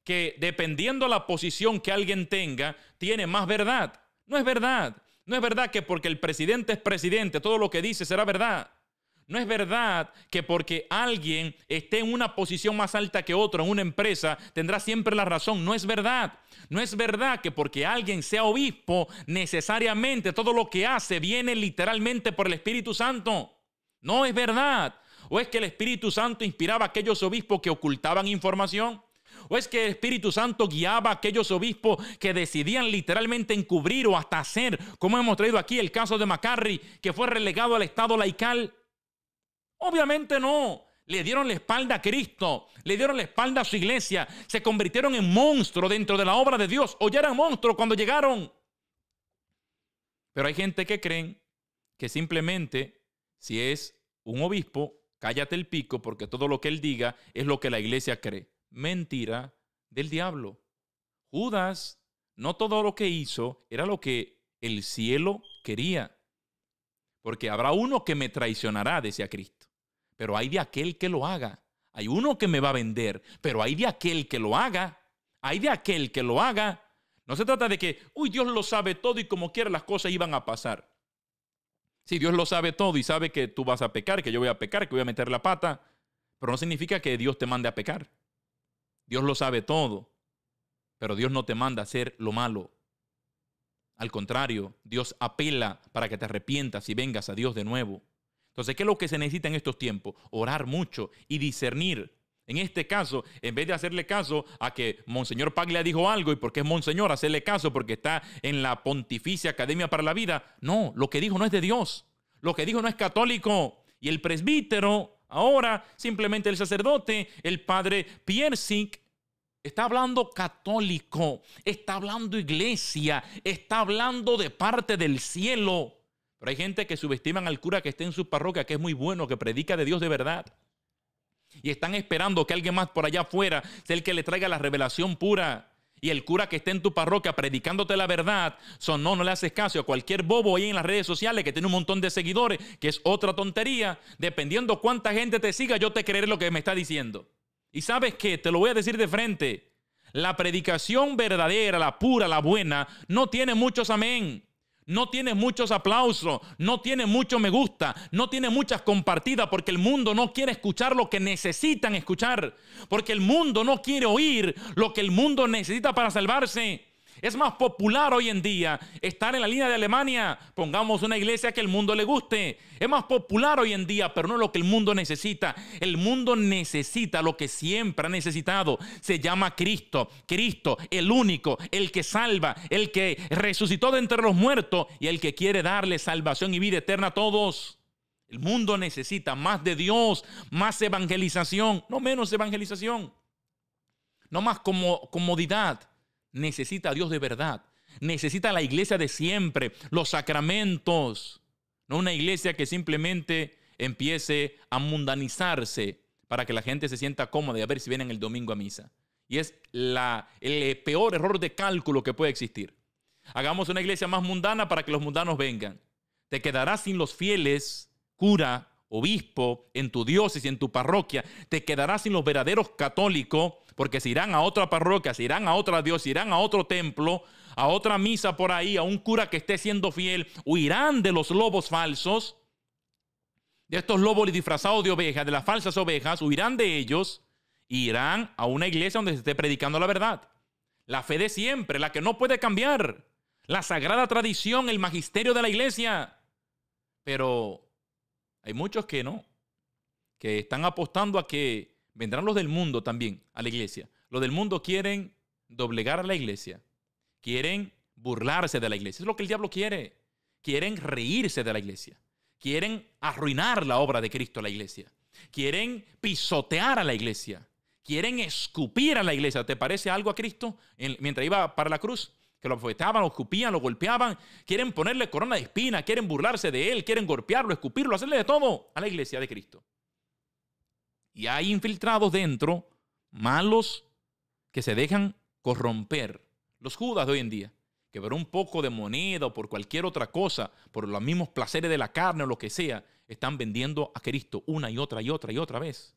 que dependiendo la posición que alguien tenga, tiene más verdad. No es verdad. No es verdad que porque el presidente es presidente, todo lo que dice será verdad. No es verdad que porque alguien esté en una posición más alta que otro en una empresa, tendrá siempre la razón. No es verdad. No es verdad que porque alguien sea obispo, necesariamente todo lo que hace viene literalmente por el Espíritu Santo. No es verdad. ¿O es que el Espíritu Santo inspiraba a aquellos obispos que ocultaban información? ¿O es que el Espíritu Santo guiaba a aquellos obispos que decidían literalmente encubrir o hasta hacer, como hemos traído aquí el caso de McCarry, que fue relegado al estado laical? Obviamente no. Le dieron la espalda a Cristo, le dieron la espalda a su iglesia, se convirtieron en monstruos dentro de la obra de Dios, o ya eran monstruos cuando llegaron. Pero hay gente que creen que simplemente si es un obispo, cállate el pico porque todo lo que él diga es lo que la iglesia cree. Mentira del diablo. Judas, no todo lo que hizo era lo que el cielo quería. Porque habrá uno que me traicionará, decía Cristo. Pero hay de aquel que lo haga. Hay uno que me va a vender, pero hay de aquel que lo haga. Hay de aquel que lo haga. No se trata de que, Dios lo sabe todo y como quiera las cosas iban a pasar. Sí, Dios lo sabe todo y sabe que tú vas a pecar, que yo voy a pecar, que voy a meter la pata. Pero no significa que Dios te mande a pecar. Dios lo sabe todo, pero Dios no te manda a hacer lo malo. Al contrario, Dios apela para que te arrepientas y vengas a Dios de nuevo. Entonces, ¿qué es lo que se necesita en estos tiempos? Orar mucho y discernir. En este caso, en vez de hacerle caso a que Monseñor Paglia dijo algo y porque es Monseñor, hacerle caso porque está en la Pontificia Academia para la Vida. No, lo que dijo no es de Dios. Lo que dijo no es católico. Y el presbítero, ahora simplemente el sacerdote, el padre Piercing, está hablando católico, está hablando iglesia, está hablando de parte del cielo. Pero hay gente que subestiman al cura que esté en su parroquia, que es muy bueno, que predica de Dios de verdad. Y están esperando que alguien más por allá afuera sea el que le traiga la revelación pura. Y el cura que esté en tu parroquia predicándote la verdad, no le haces caso a cualquier bobo ahí en las redes sociales que tiene un montón de seguidores, que es otra tontería. Dependiendo cuánta gente te siga, yo te creeré lo que me está diciendo. Y ¿sabes qué? Te lo voy a decir de frente. La predicación verdadera, la pura, la buena, no tiene muchos amén. No tiene muchos aplausos, no tiene mucho me gusta, no tiene muchas compartidas porque el mundo no quiere escuchar lo que necesitan escuchar, porque el mundo no quiere oír lo que el mundo necesita para salvarse. Es más popular hoy en día estar en la línea de Alemania. Pongamos una iglesia que el mundo le guste. Es más popular hoy en día, pero no es lo que el mundo necesita. El mundo necesita lo que siempre ha necesitado. Se llama Cristo. Cristo, el único, el que salva, el que resucitó de entre los muertos y el que quiere darle salvación y vida eterna a todos. El mundo necesita más de Dios, más evangelización, no menos evangelización, no más comodidad. Necesita a Dios de verdad. Necesita la iglesia de siempre, los sacramentos. No una iglesia que simplemente empiece a mundanizarse para que la gente se sienta cómoda y a ver si vienen el domingo a misa. Y es el peor error de cálculo que puede existir. Hagamos una iglesia más mundana para que los mundanos vengan. Te quedarás sin los fieles, cura, obispo, en tu diócesis, en tu parroquia. Te quedarás sin los verdaderos católicos, porque se irán a otra parroquia, se irán a otra diócesis, se irán a otro templo, a otra misa por ahí, a un cura que esté siendo fiel. Huirán de los lobos falsos, de estos lobos disfrazados de ovejas, de las falsas ovejas. Huirán de ellos e irán a una iglesia donde se esté predicando la verdad. La fe de siempre, la que no puede cambiar. La sagrada tradición, el magisterio de la iglesia. Pero hay muchos que no, que están apostando a que vendrán los del mundo también a la iglesia. Los del mundo quieren doblegar a la iglesia. Quieren burlarse de la iglesia. Es lo que el diablo quiere. Quieren reírse de la iglesia. Quieren arruinar la obra de Cristo a la iglesia. Quieren pisotear a la iglesia. Quieren escupir a la iglesia. ¿Te parece algo a Cristo mientras iba para la cruz? Que lo afectaban, lo escupían, lo golpeaban. Quieren ponerle corona de espina. Quieren burlarse de él. Quieren golpearlo, escupirlo, hacerle de todo a la iglesia de Cristo. Y hay infiltrados dentro, malos, que se dejan corromper. Los judas de hoy en día, que por un poco de moneda o por cualquier otra cosa, por los mismos placeres de la carne o lo que sea, están vendiendo a Cristo una y otra y otra y otra vez.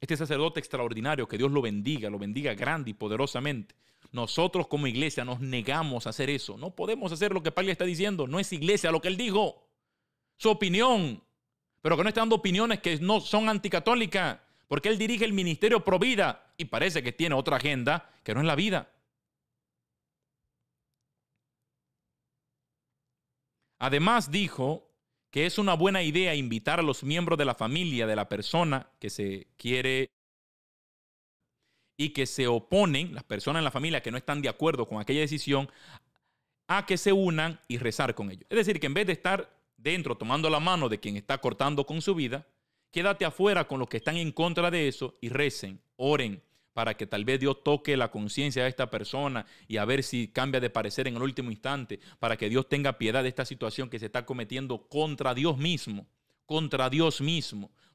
Este sacerdote extraordinario, que Dios lo bendiga grande y poderosamente. Nosotros como iglesia nos negamos a hacer eso. No podemos hacer lo que Pablo está diciendo. No es iglesia lo que él dijo. Su opinión. Pero que no está dando opiniones que no son anticatólicas, porque él dirige el ministerio pro vida y parece que tiene otra agenda que no es la vida. Además dijo que es una buena idea invitar a los miembros de la familia de la persona que se quiere y que se oponen, las personas en la familia que no están de acuerdo con aquella decisión, a que se unan y rezar con ellos. Es decir, que en vez de estar dentro tomando la mano de quien está cortando con su vida, quédate afuera con los que están en contra de eso y recen, oren, para que tal vez Dios toque la conciencia de esta persona y a ver si cambia de parecer en el último instante, para que Dios tenga piedad de esta situación que se está cometiendo contra Dios mismo,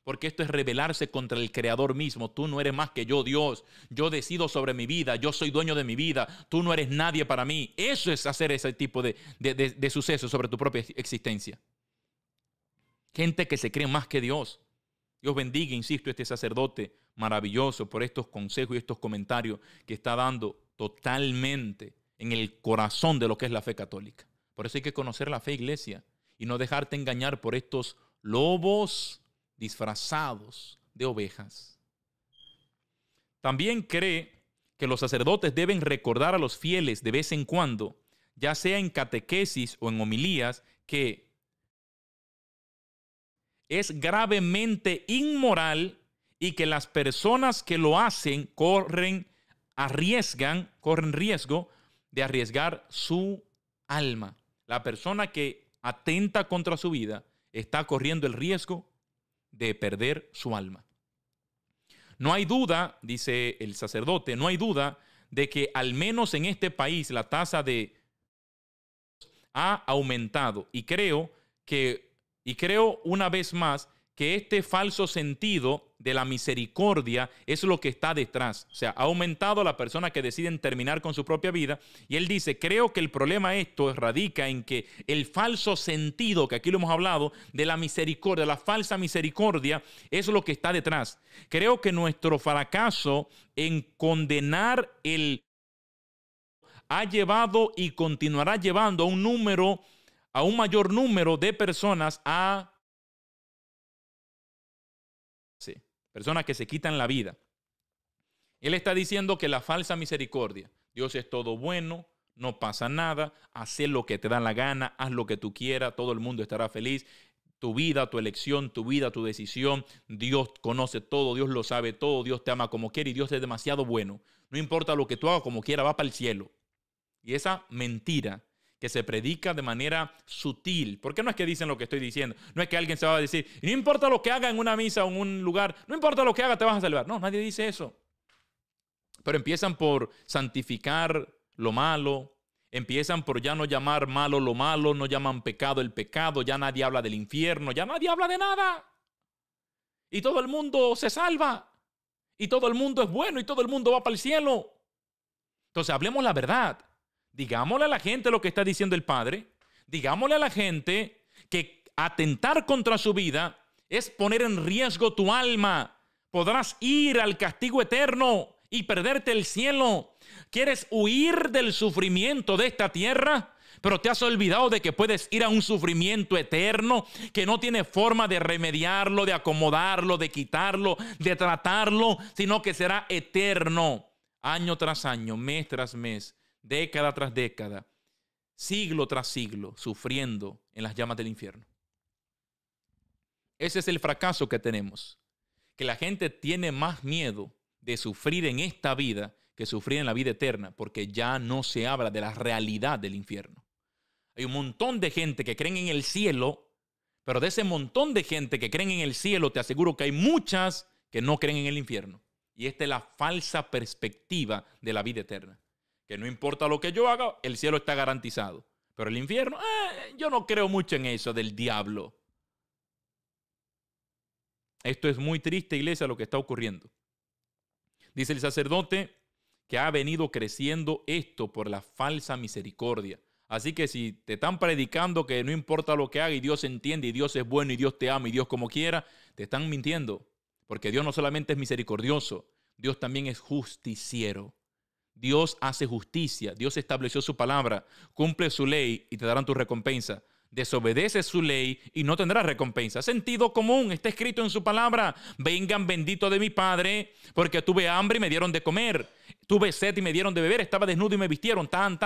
porque esto es rebelarse contra el Creador mismo. Tú no eres más que yo, Dios. Yo decido sobre mi vida, yo soy dueño de mi vida, tú no eres nadie para mí. Eso es hacer ese tipo de sucesos sobre tu propia existencia. Gente que se cree más que Dios. Dios bendiga, insisto, a este sacerdote maravilloso por estos consejos y estos comentarios que está dando totalmente en el corazón de lo que es la fe católica. Por eso hay que conocer la fe, iglesia, y no dejarte engañar por estos lobos disfrazados de ovejas. También cree que los sacerdotes deben recordar a los fieles de vez en cuando, ya sea en catequesis o en homilías, que es gravemente inmoral y que las personas que lo hacen corren riesgo de arriesgar su alma. La persona que atenta contra su vida está corriendo el riesgo de perder su alma. No hay duda, dice el sacerdote, no hay duda de que al menos en este país la tasa de ha aumentado y creo una vez más que este falso sentido de la misericordia es lo que está detrás. O sea, ha aumentado la persona que deciden terminar con su propia vida. Y él dice, creo que el problema esto radica en que el falso sentido, que aquí lo hemos hablado, de la misericordia, la falsa misericordia, es lo que está detrás. Creo que nuestro fracaso en condenar ha llevado y continuará llevando a un mayor número de personas personas que se quitan la vida. Él está diciendo que la falsa misericordia, Dios es todo bueno, no pasa nada, haz lo que te da la gana, haz lo que tú quieras, todo el mundo estará feliz. Tu vida, tu elección, tu vida, tu decisión, Dios conoce todo, Dios lo sabe todo, Dios te ama como quiere y Dios es demasiado bueno. No importa lo que tú hagas, como quiera, va para el cielo. Y esa mentira que se predica de manera sutil, porque no es que dicen lo que estoy diciendo, no es que alguien se va a decir, no importa lo que haga en una misa o en un lugar, no importa lo que haga, te vas a salvar. No, nadie dice eso. Pero empiezan por santificar lo malo, empiezan por ya no llamar malo lo malo, no llaman pecado el pecado, ya nadie habla del infierno, ya nadie habla de nada. Y todo el mundo se salva. Y todo el mundo es bueno y todo el mundo va para el cielo. Entonces hablemos la verdad. Digámosle a la gente lo que está diciendo el Padre. Digámosle a la gente que atentar contra su vida es poner en riesgo tu alma. Podrás ir al castigo eterno y perderte el cielo. ¿Quieres huir del sufrimiento de esta tierra? Pero te has olvidado de que puedes ir a un sufrimiento eterno que no tiene forma de remediarlo, de acomodarlo, de quitarlo, de tratarlo, sino que será eterno, año tras año, mes tras mes, década tras década, siglo tras siglo, sufriendo en las llamas del infierno. Ese es el fracaso que tenemos, que la gente tiene más miedo de sufrir en esta vida que sufrir en la vida eterna, porque ya no se habla de la realidad del infierno. Hay un montón de gente que creen en el cielo, pero de ese montón de gente que creen en el cielo, te aseguro que hay muchas que no creen en el infierno. Y esta es la falsa perspectiva de la vida eterna. Que no importa lo que yo haga, el cielo está garantizado. Pero el infierno, yo no creo mucho en eso del diablo. Esto es muy triste, iglesia, lo que está ocurriendo. Dice el sacerdote que ha venido creciendo esto por la falsa misericordia. Así que si te están predicando que no importa lo que haga y Dios entiende y Dios es bueno y Dios te ama y Dios como quiera, te están mintiendo. Porque Dios no solamente es misericordioso, Dios también es justiciero. Dios hace justicia, Dios estableció su palabra, cumple su ley y te darán tu recompensa. Desobedece su ley y no tendrás recompensa. Sentido común, está escrito en su palabra. Vengan benditos de mi Padre, porque tuve hambre y me dieron de comer. Tuve sed y me dieron de beber. Estaba desnudo y me vistieron. Tan.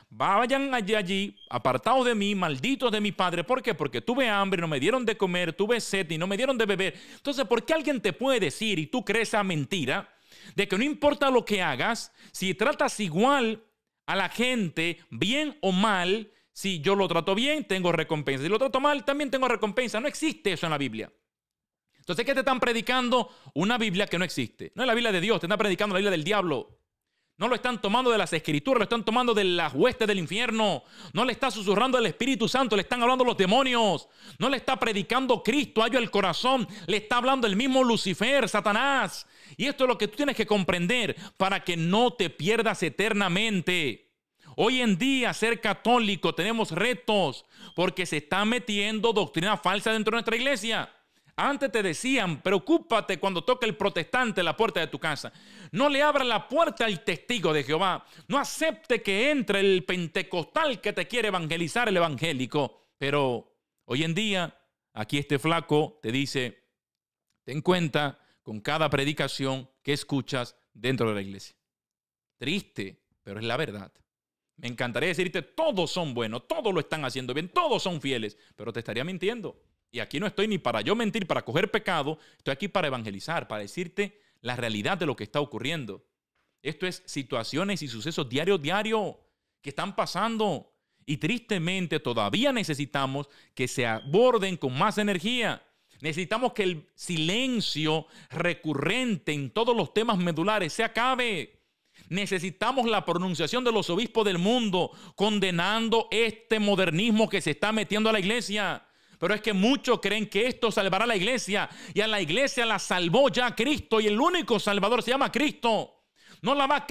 Vayan allí, apartados de mí, malditos de mi Padre. ¿Por qué? Porque tuve hambre y no me dieron de comer. Tuve sed y no me dieron de beber. Entonces, ¿por qué alguien te puede decir y tú crees esa mentira de que no importa lo que hagas, si tratas igual a la gente, bien o mal, si yo lo trato bien, tengo recompensa. Si lo trato mal, también tengo recompensa. No existe eso en la Biblia. Entonces, ¿qué te están predicando? Una Biblia que no existe. No es la Biblia de Dios, te están predicando la Biblia del diablo. No lo están tomando de las escrituras, lo están tomando de las huestes del infierno. No le está susurrando el Espíritu Santo, le están hablando los demonios. No le está predicando Cristo, hallo el corazón. Le está hablando el mismo Lucifer, Satanás. Y esto es lo que tú tienes que comprender para que no te pierdas eternamente. Hoy en día, ser católico, tenemos retos porque se está metiendo doctrina falsa dentro de nuestra iglesia. Antes te decían, preocúpate cuando toque el protestante en la puerta de tu casa. No le abra la puerta al testigo de Jehová. No acepte que entre el pentecostal que te quiere evangelizar, el evangélico. Pero hoy en día, aquí este flaco te dice, ten cuenta con cada predicación que escuchas dentro de la iglesia. Triste, pero es la verdad. Me encantaría decirte, todos son buenos, todos lo están haciendo bien, todos son fieles, pero te estaría mintiendo. Y aquí no estoy ni para yo mentir, para coger pecado, estoy aquí para evangelizar, para decirte la realidad de lo que está ocurriendo. Esto es situaciones y sucesos diario que están pasando. Y tristemente todavía necesitamos que se aborden con más energía. Necesitamos que el silencio recurrente en todos los temas medulares se acabe. Necesitamos la pronunciación de los obispos del mundo condenando este modernismo que se está metiendo a la iglesia. Pero es que muchos creen que esto salvará a la iglesia y a la iglesia la salvó ya Cristo y el único salvador se llama Cristo. No la va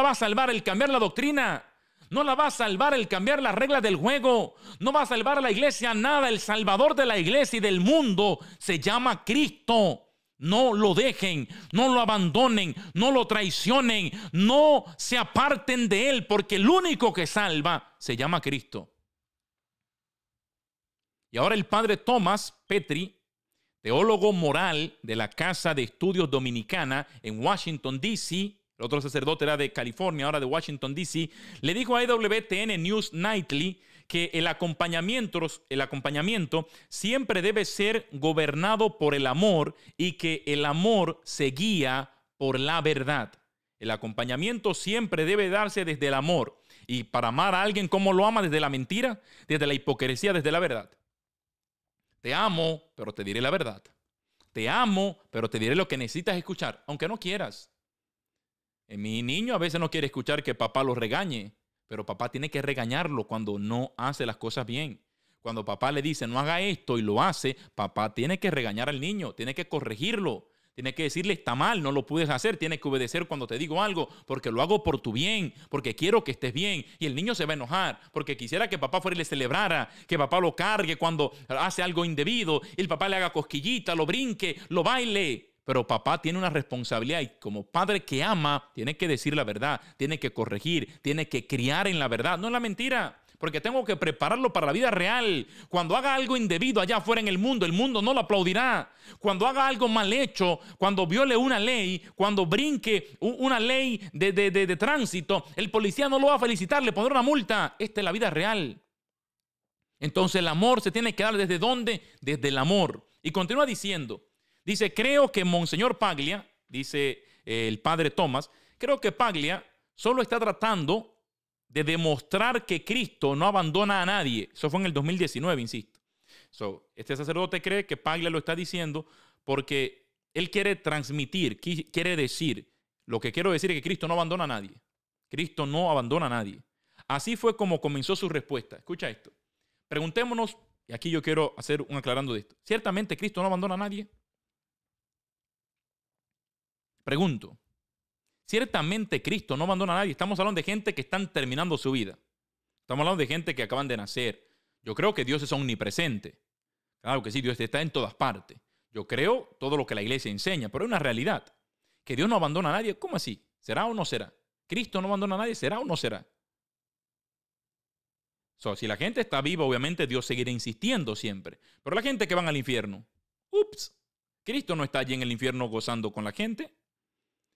a salvar el cambiar la doctrina. No la va a salvar el cambiar las reglas del juego. No va a salvar a la iglesia nada. El salvador de la iglesia y del mundo se llama Cristo. No lo dejen, no lo abandonen, no lo traicionen, no se aparten de él, porque el único que salva se llama Cristo. Y ahora el padre Thomas Petri, teólogo moral de la Casa de Estudios Dominicana en Washington, D.C., el otro sacerdote era de California, ahora de Washington, D.C., le dijo a EWTN News Nightly que el acompañamiento siempre debe ser gobernado por el amor y que el amor se guía por la verdad. El acompañamiento siempre debe darse desde el amor. Y para amar a alguien, ¿cómo lo ama? Desde la mentira, desde la hipocresía, desde la verdad. Te amo, pero te diré la verdad. Te amo, pero te diré lo que necesitas escuchar, aunque no quieras. Mi niño a veces no quiere escuchar que papá lo regañe, pero papá tiene que regañarlo cuando no hace las cosas bien. Cuando papá le dice no haga esto y lo hace, papá tiene que regañar al niño, tiene que corregirlo, tiene que decirle está mal, no lo puedes hacer, tienes que obedecer cuando te digo algo, porque lo hago por tu bien, porque quiero que estés bien. Y el niño se va a enojar, porque quisiera que papá fuera y le celebrara, que papá lo cargue cuando hace algo indebido, y el papá le haga cosquillita, lo brinque, lo baile. Pero papá tiene una responsabilidad y como padre que ama, tiene que decir la verdad, tiene que corregir, tiene que criar en la verdad, no en la mentira. Porque tengo que prepararlo para la vida real. Cuando haga algo indebido allá afuera en el mundo no lo aplaudirá. Cuando haga algo mal hecho, cuando viole una ley, cuando brinque una ley de tránsito, el policía no lo va a felicitar, le pondrá una multa. Esta es la vida real. Entonces el amor se tiene que dar ¿desde dónde? Desde el amor. Y continúa diciendo, dice, creo que Monseñor Paglia, dice el padre Thomas, creo que Paglia solo está tratando de demostrar que Cristo no abandona a nadie. Eso fue en el 2019, insisto. Este sacerdote cree que Paglia lo está diciendo porque él quiere transmitir, quiere decir, lo que quiero decir es que Cristo no abandona a nadie. Cristo no abandona a nadie. Así fue como comenzó su respuesta. Escucha esto. Preguntémonos, y aquí yo quiero hacer un aclarando de esto. ¿Ciertamente Cristo no abandona a nadie? Pregunto. Ciertamente Cristo no abandona a nadie. Estamos hablando de gente que están terminando su vida. Estamos hablando de gente que acaban de nacer. Yo creo que Dios es omnipresente. Claro que sí, Dios está en todas partes. Yo creo todo lo que la iglesia enseña, pero es una realidad. Que Dios no abandona a nadie. ¿Cómo así? ¿Será o no será? ¿Cristo no abandona a nadie? ¿Será o no será? Si la gente está viva, obviamente Dios seguirá insistiendo siempre. Pero la gente que va al infierno, ups, Cristo no está allí en el infierno gozando con la gente.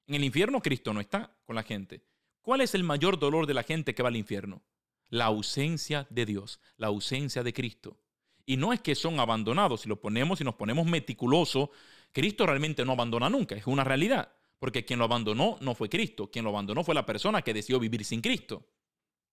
En el infierno Cristo no está con la gente. ¿Cuál es el mayor dolor de la gente que va al infierno? La ausencia de Dios, la ausencia de Cristo. Y no es que son abandonados. Si nos ponemos meticulosos, Cristo realmente no abandona nunca. Es una realidad. Porque quien lo abandonó no fue Cristo. Quien lo abandonó fue la persona que decidió vivir sin Cristo.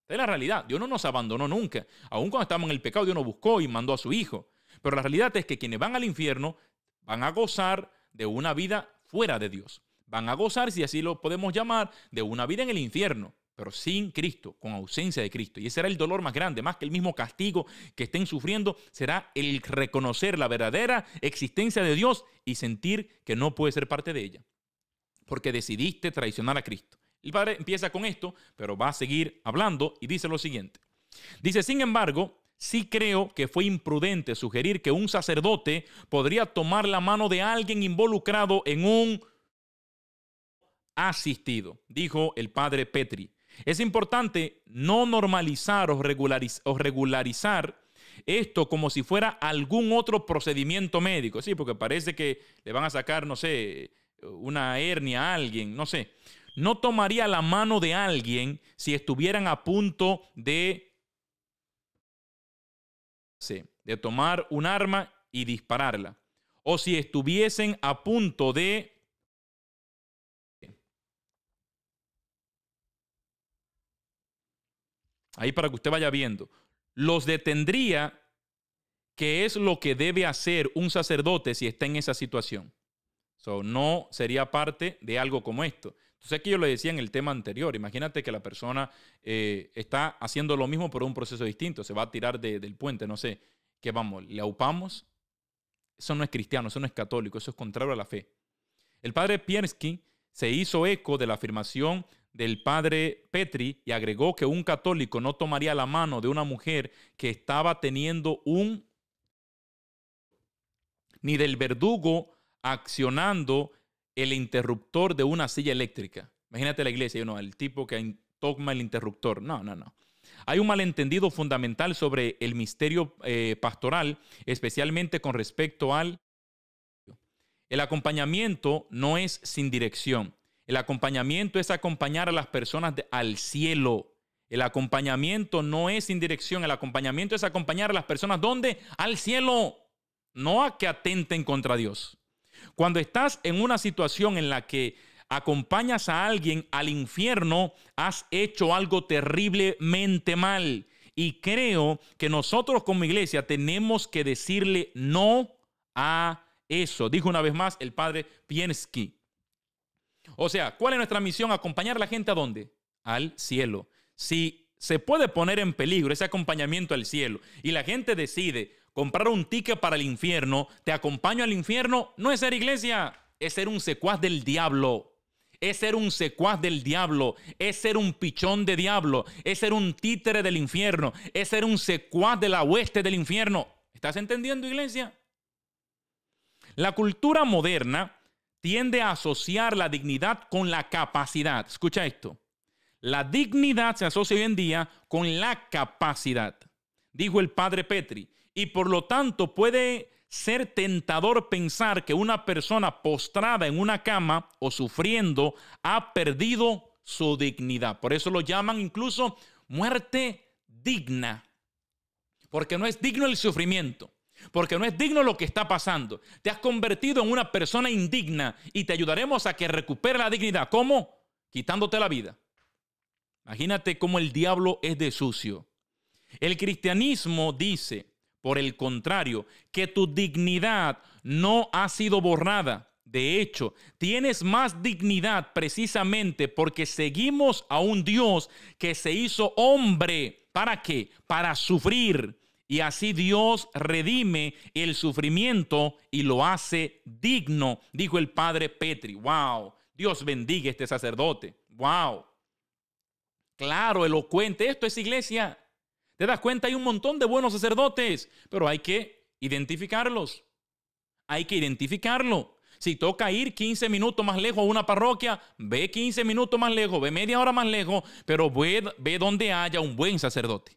Esta es la realidad. Dios no nos abandonó nunca. Aun cuando estábamos en el pecado, Dios nos buscó y mandó a su Hijo. Pero la realidad es que quienes van al infierno van a gozar de una vida fuera de Dios. Van a gozar, si así lo podemos llamar, de una vida en el infierno, pero sin Cristo, con ausencia de Cristo. Y ese será el dolor más grande, más que el mismo castigo que estén sufriendo, será el reconocer la verdadera existencia de Dios y sentir que no puede ser parte de ella, porque decidiste traicionar a Cristo. El padre empieza con esto, pero va a seguir hablando y dice lo siguiente. Dice, sin embargo, sí creo que fue imprudente sugerir que un sacerdote podría tomar la mano de alguien involucrado en un asistido, dijo el padre Petri. Es importante no normalizar o regularizar esto como si fuera algún otro procedimiento médico. Sí, porque parece que le van a sacar, no sé, una hernia a alguien, no sé. No tomaría la mano de alguien si estuvieran a punto de tomar un arma y dispararla. O si estuviesen a punto de ahí para que usted vaya viendo, los detendría, que es lo que debe hacer un sacerdote si está en esa situación. No sería parte de algo como esto. Entonces aquí yo le decía en el tema anterior, imagínate que la persona está haciendo lo mismo por un proceso distinto, se va a tirar del puente, no sé, ¿qué vamos? ¿Le aupamos? Eso no es cristiano, eso no es católico, eso es contrario a la fe. El padre Pierski se hizo eco de la afirmación del padre Petri y agregó que un católico no tomaría la mano de una mujer que estaba teniendo ni del verdugo accionando el interruptor de una silla eléctrica. Imagínate la iglesia, el tipo que toma el interruptor. No. Hay un malentendido fundamental sobre el misterio pastoral, especialmente con respecto al... El acompañamiento no es sin dirección. El acompañamiento es acompañar a las personas al cielo. El acompañamiento no es sin dirección. El acompañamiento es acompañar a las personas, ¿dónde? Al cielo. No a que atenten contra Dios. Cuando estás en una situación en la que acompañas a alguien al infierno, has hecho algo terriblemente mal. Y creo que nosotros como iglesia tenemos que decirle no a eso. Dijo una vez más el padre Piensky. O sea, ¿cuál es nuestra misión? Acompañar a la gente ¿a dónde? Al cielo. Si se puede poner en peligro ese acompañamiento al cielo y la gente decide comprar un ticket para el infierno, te acompaño al infierno, no es ser iglesia, es ser un secuaz del diablo. Es ser un secuaz del diablo, es ser un pichón de diablo, es ser un títere del infierno, es ser un secuaz de la hueste del infierno. ¿Estás entendiendo, iglesia? La cultura moderna tiende a asociar la dignidad con la capacidad. Escucha esto. La dignidad se asocia hoy en día con la capacidad, dijo el padre Petri, y por lo tanto puede ser tentador pensar que una persona postrada en una cama o sufriendo ha perdido su dignidad. Por eso lo llaman incluso muerte digna, porque no es digno el sufrimiento, porque no es digno lo que está pasando. Te has convertido en una persona indigna y te ayudaremos a que recupere la dignidad. ¿Cómo? Quitándote la vida. Imagínate cómo el diablo es de sucio. El cristianismo dice, por el contrario, que tu dignidad no ha sido borrada. De hecho, tienes más dignidad precisamente porque seguimos a un Dios que se hizo hombre. ¿Para qué? Para sufrir. Y así Dios redime el sufrimiento y lo hace digno, dijo el padre Petri. ¡Wow! Dios bendiga a este sacerdote. ¡Wow! Claro, elocuente. Esto es iglesia. ¿Te das cuenta? Hay un montón de buenos sacerdotes, pero hay que identificarlos. Hay que identificarlo. Si toca ir 15 minutos más lejos a una parroquia, ve 15 minutos más lejos, ve media hora más lejos, pero ve donde haya un buen sacerdote.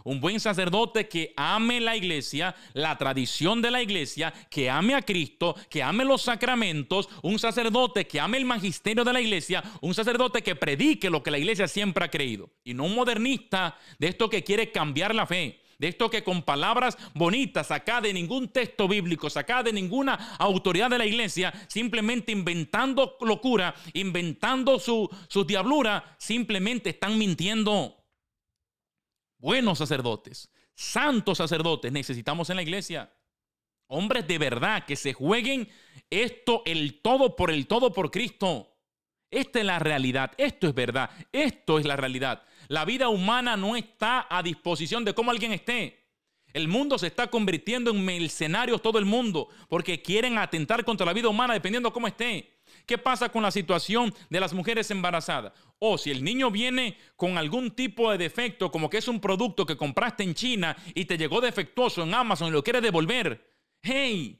Un buen sacerdote que ame la iglesia, la tradición de la iglesia, que ame a Cristo, que ame los sacramentos, un sacerdote que ame el magisterio de la iglesia, un sacerdote que predique lo que la iglesia siempre ha creído. Y no un modernista de esto que quiere cambiar la fe, de esto que con palabras bonitas, sacada de ningún texto bíblico, sacada de ninguna autoridad de la iglesia, simplemente inventando locura, inventando su diablura, simplemente están mintiendo. Buenos sacerdotes, santos sacerdotes necesitamos en la iglesia. Hombres de verdad que se jueguen esto, el todo por Cristo. Esta es la realidad, esto es verdad, esto es la realidad. La vida humana no está a disposición de cómo alguien esté. El mundo se está convirtiendo en mercenarios todo el mundo porque quieren atentar contra la vida humana dependiendo de cómo esté. ¿Qué pasa con la situación de las mujeres embarazadas? O si el niño viene con algún tipo de defecto, como que es un producto que compraste en China y te llegó defectuoso en Amazon y lo quieres devolver. ¡Hey!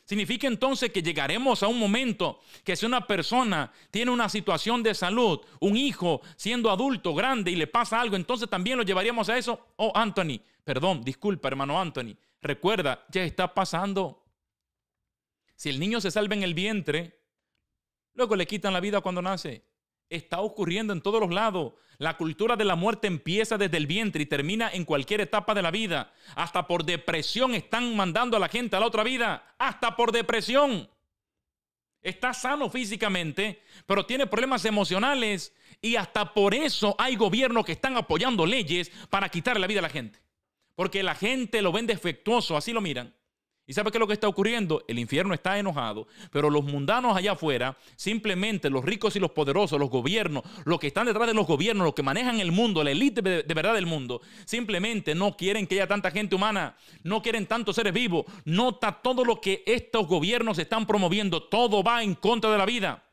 Significa entonces que llegaremos a un momento que si una persona tiene una situación de salud, un hijo siendo adulto, grande y le pasa algo, entonces también lo llevaríamos a eso. Oh, Anthony, perdón, disculpa, hermano Anthony. Recuerda, ya está pasando. Si el niño se salva en el vientre, luego le quitan la vida cuando nace. Está ocurriendo en todos los lados. La cultura de la muerte empieza desde el vientre y termina en cualquier etapa de la vida. Hasta por depresión están mandando a la gente a la otra vida. Hasta por depresión. Está sano físicamente, pero tiene problemas emocionales. Y hasta por eso hay gobiernos que están apoyando leyes para quitarle la vida a la gente. Porque la gente lo ven defectuoso, así lo miran. ¿Y sabe qué es lo que está ocurriendo? El infierno está enojado, pero los mundanos allá afuera, simplemente los ricos y los poderosos, los gobiernos, los que están detrás de los gobiernos, los que manejan el mundo, la élite de verdad del mundo, simplemente no quieren que haya tanta gente humana, no quieren tantos seres vivos. Nota todo lo que estos gobiernos están promoviendo, todo va en contra de la vida.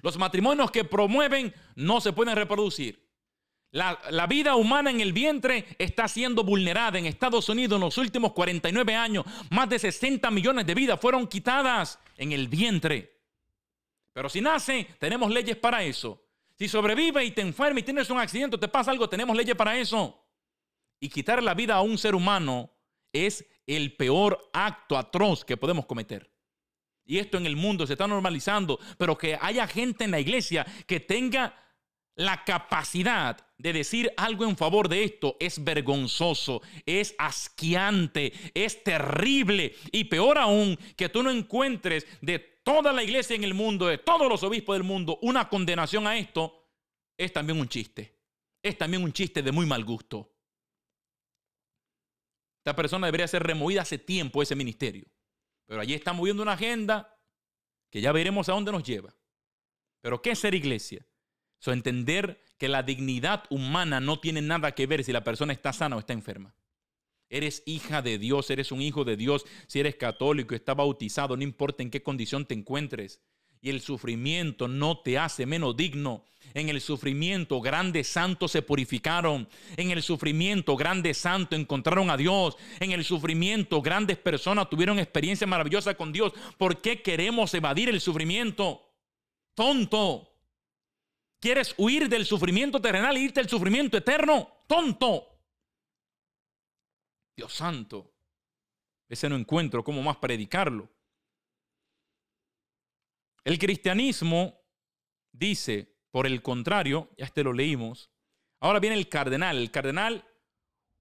Los matrimonios que promueven no se pueden reproducir. La vida humana en el vientre está siendo vulnerada. En Estados Unidos en los últimos 49 años, más de 60 millones de vidas fueron quitadas en el vientre. Pero si nace, tenemos leyes para eso. Si sobrevive y te enferma y tienes un accidente o te pasa algo, tenemos leyes para eso. Y quitar la vida a un ser humano es el peor acto atroz que podemos cometer. y esto en el mundo se está normalizando, pero que haya gente en la iglesia que tenga la capacidad de decir algo en favor de esto, es vergonzoso, es asqueante, es terrible. Y peor aún, que tú no encuentres de toda la iglesia en el mundo, de todos los obispos del mundo, una condenación a esto, es también un chiste. Es también un chiste de muy mal gusto. Esta persona debería ser removida hace tiempo de ese ministerio. Pero allí está moviendo una agenda que ya veremos a dónde nos lleva. Pero ¿qué es ser iglesia? Entender que la dignidad humana no tiene nada que ver si la persona está sana o está enferma. Eres hija de Dios, eres un hijo de Dios. Si eres católico, está bautizado, no importa en qué condición te encuentres. Y el sufrimiento no te hace menos digno. En el sufrimiento, grandes santos se purificaron. En el sufrimiento, grandes santos encontraron a Dios. En el sufrimiento, grandes personas tuvieron experiencias maravillosas con Dios. ¿Por qué queremos evadir el sufrimiento? ¡Tonto! ¿Quieres huir del sufrimiento terrenal e irte al sufrimiento eterno? ¡Tonto! Dios santo. Ese no encuentro cómo más predicarlo. El cristianismo dice, por el contrario, ya lo leímos, ahora viene el cardenal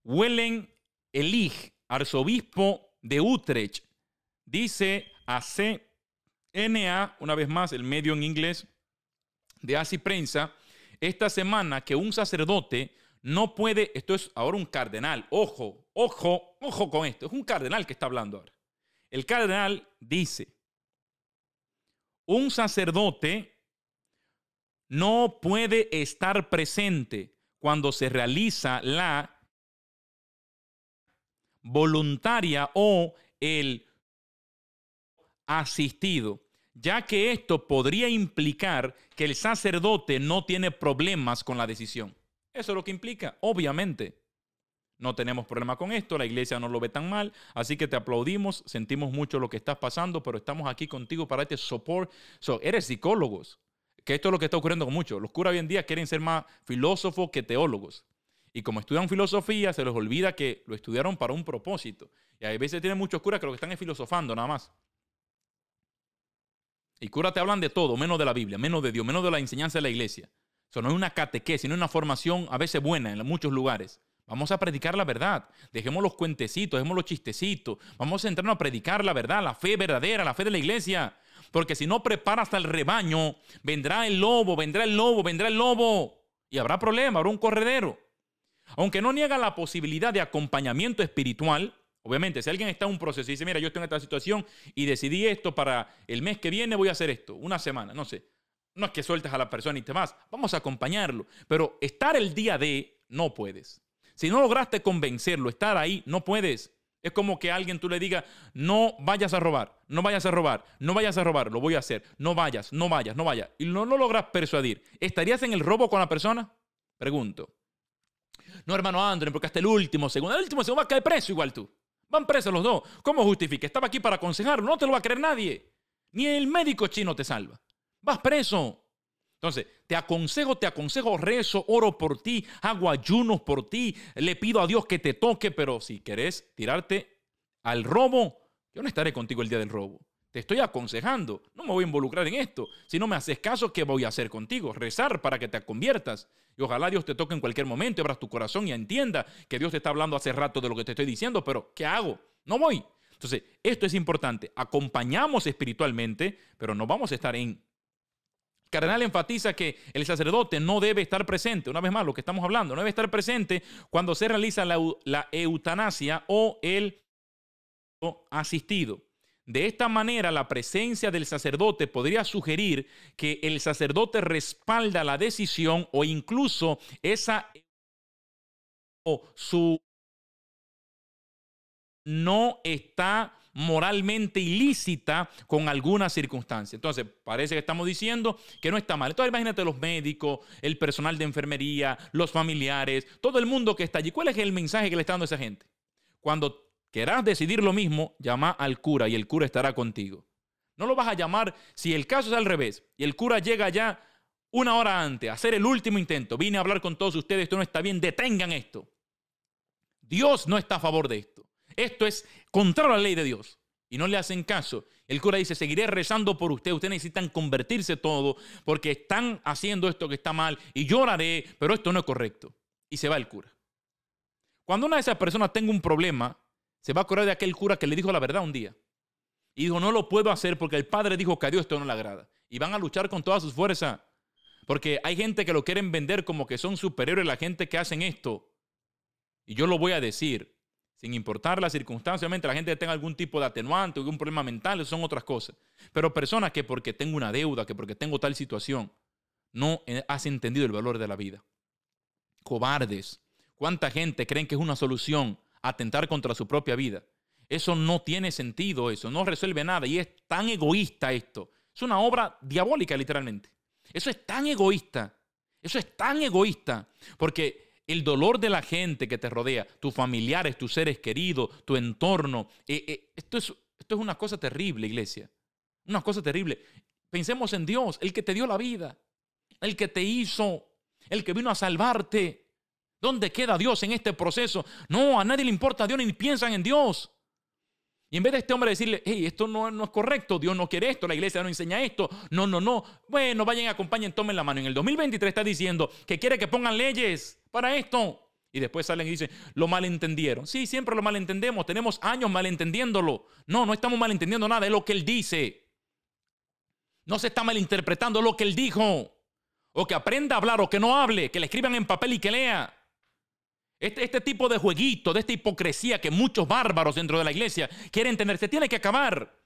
Willem Elig, arzobispo de Utrecht, dice a CNA, una vez más, el medio en inglés de Así Prensa, esta semana que un sacerdote no puede, esto es ahora un cardenal, ojo con esto, es un cardenal que está hablando ahora. El cardenal dice, un sacerdote no puede estar presente cuando se realiza la voluntaria o el asistido, ya que esto podría implicar que el sacerdote no tiene problemas con la decisión. Eso es lo que implica, obviamente. No tenemos problema con esto, la iglesia no lo ve tan mal, así que te aplaudimos, sentimos mucho lo que estás pasando, pero estamos aquí contigo para este support. Eres psicólogos, que esto es lo que está ocurriendo con muchos. Los curas hoy en día quieren ser más filósofos que teólogos. Y como estudian filosofía, se les olvida que lo estudiaron para un propósito. Y a veces tienen muchos curas que lo que están es filosofando nada más. Y curas te hablan de todo, menos de la Biblia, menos de Dios, menos de la enseñanza de la iglesia. Eso no es una catequesis, no es una formación a veces buena en muchos lugares. Vamos a predicar la verdad. Dejemos los cuentecitos, dejemos los chistecitos. Vamos a centrarnos a predicar la verdad, la fe verdadera, la fe de la iglesia. Porque si no preparas al rebaño, vendrá el lobo, vendrá el lobo, vendrá el lobo. Y habrá problema, habrá un corredero. Aunque no niega la posibilidad de acompañamiento espiritual, obviamente, si alguien está en un proceso y dice, mira, yo estoy en esta situación y decidí esto para el mes que viene, voy a hacer esto, una semana, no sé. No es que sueltes a la persona y te vas, vamos a acompañarlo. Pero estar el día de, no puedes. Si no lograste convencerlo, estar ahí, no puedes. Es como que a alguien tú le digas, no vayas a robar, no vayas a robar, no vayas a robar, lo voy a hacer, no vayas, no vayas, no vayas. Y no lo logras persuadir. ¿Estarías en el robo con la persona? Pregunto. No, hermano André, porque hasta el último segundo va a caer preso igual tú. Van presos los dos. ¿Cómo justifica? Estaba aquí para aconsejarlo, no te lo va a creer nadie. Ni el médico chino te salva. Vas preso. Entonces, te aconsejo, rezo, oro por ti, hago ayunos por ti, le pido a Dios que te toque, pero si querés tirarte al robo, yo no estaré contigo el día del robo. Te estoy aconsejando, no me voy a involucrar en esto. Si no me haces caso, ¿qué voy a hacer contigo? Rezar para que te conviertas. Y ojalá Dios te toque en cualquier momento, abras tu corazón y entienda que Dios te está hablando hace rato de lo que te estoy diciendo, pero ¿qué hago? No voy. Entonces, esto es importante. Acompañamos espiritualmente, pero no vamos a estar en... El cardenal enfatiza que el sacerdote no debe estar presente, una vez más lo que estamos hablando, no debe estar presente cuando se realiza la eutanasia o el asistido. De esta manera, la presencia del sacerdote podría sugerir que el sacerdote respalda la decisión o incluso esa o su no está moralmente ilícita con alguna circunstancia. Entonces, parece que estamos diciendo que no está mal. Entonces, imagínate los médicos, el personal de enfermería, los familiares, todo el mundo que está allí. ¿Cuál es el mensaje que le está dando a esa gente? Cuando querás decidir lo mismo, llama al cura y el cura estará contigo. No lo vas a llamar si el caso es al revés y el cura llega ya una hora antes a hacer el último intento. Vine a hablar con todos ustedes, esto no está bien, detengan esto. Dios no está a favor de esto. Esto es contrario a la ley de Dios. y no le hacen caso. El cura dice, seguiré rezando por usted. Ustedes necesitan convertirse todo porque están haciendo esto que está mal y yo oraré, pero esto no es correcto. Y se va el cura. Cuando una de esas personas tenga un problema, se va a acordar de aquel cura que le dijo la verdad un día. Y dijo, no lo puedo hacer porque el padre dijo que a Dios esto no le agrada. Y van a luchar con todas sus fuerzas. Porque hay gente que lo quieren vender como que son superiores a la gente que hacen esto. Y yo lo voy a decir, sin importar las circunstancias, obviamente la gente que tenga algún tipo de atenuante o algún problema mental, eso son otras cosas. Pero personas que porque tengo una deuda, que porque tengo tal situación, no has entendido el valor de la vida. Cobardes. ¿Cuánta gente creen que es una solución atentar contra su propia vida? Eso no tiene sentido, eso no resuelve nada y es tan egoísta esto. Es una obra diabólica literalmente. Eso es tan egoísta. Eso es tan egoísta porque el dolor de la gente que te rodea, tus familiares, tus seres queridos, tu entorno, esto es una cosa terrible, iglesia. Una cosa terrible. Pensemos en Dios, el que te dio la vida, el que te hizo, el que vino a salvarte. ¿Dónde queda Dios en este proceso? No, a nadie le importa a Dios ni piensan en Dios. Y en vez de este hombre decirle, hey, esto no es correcto, Dios no quiere esto, la iglesia no enseña esto, no. Bueno, vayan, acompañen, tomen la mano. En el 2023 está diciendo que quiere que pongan leyes para esto. Y después salen y dicen, lo malentendieron. Sí, siempre lo malentendemos, tenemos años malentendiéndolo. No estamos malentendiendo nada, es lo que él dice. No se está malinterpretando lo que él dijo. O que aprenda a hablar o que no hable, que le escriban en papel y que lea. Este tipo de jueguito, de esta hipocresía que muchos bárbaros dentro de la iglesia quieren tener, se tiene que acabar.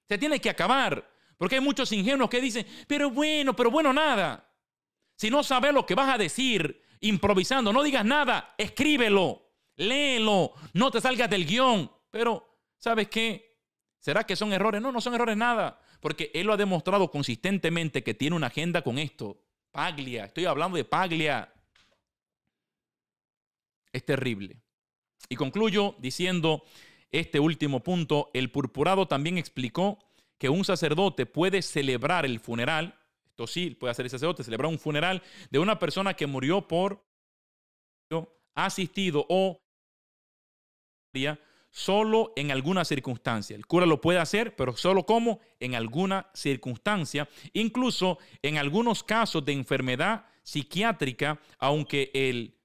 Se tiene que acabar. Porque hay muchos ingenuos que dicen, pero bueno, nada. Si no sabes lo que vas a decir, improvisando, no digas nada, escríbelo, léelo, no te salgas del guión. Pero, ¿sabes qué? ¿Será que son errores? No son errores nada. Porque él lo ha demostrado consistentemente que tiene una agenda con esto. Paglia, estoy hablando de Paglia. Es terrible. Y concluyo diciendo este último punto. El purpurado también explicó que un sacerdote puede celebrar el funeral, esto sí, puede hacer el sacerdote, celebrar un funeral de una persona que murió por asistido o solo en alguna circunstancia. El cura lo puede hacer, pero solo como en alguna circunstancia, incluso en algunos casos de enfermedad psiquiátrica, aunque el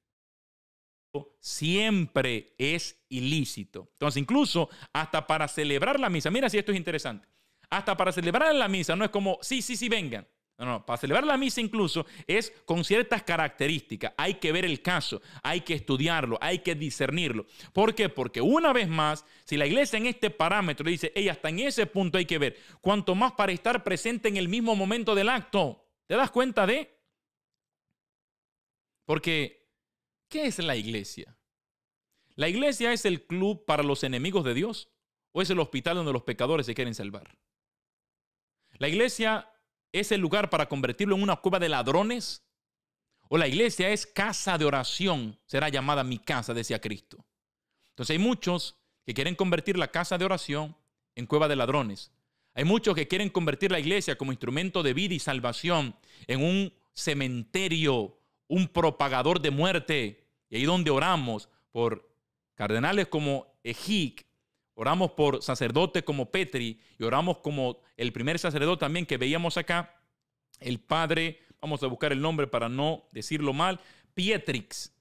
siempre es ilícito. Entonces, incluso hasta para celebrar la misa, mira si esto es interesante, hasta para celebrar la misa no es como, sí, vengan. No, para celebrar la misa incluso es con ciertas características. Hay que ver el caso, hay que estudiarlo, hay que discernirlo. ¿Por qué? Porque una vez más, si la iglesia en este parámetro dice, hasta en ese punto hay que ver, cuanto más para estar presente en el mismo momento del acto. ¿Te das cuenta de? Porque ¿qué es la iglesia? ¿La iglesia es el club para los enemigos de Dios o es el hospital donde los pecadores se quieren salvar? ¿La iglesia es el lugar para convertirlo en una cueva de ladrones? ¿O la iglesia es casa de oración? Será llamada mi casa, decía Cristo. Entonces hay muchos que quieren convertir la casa de oración en cueva de ladrones. Hay muchos que quieren convertir la iglesia como instrumento de vida y salvación en un cementerio, un propagador de muerte. Y ahí donde oramos por cardenales como Egic, oramos por sacerdotes como Petri y oramos como el primer sacerdote también que veíamos acá, el padre, vamos a buscar el nombre para no decirlo mal, Pietrix.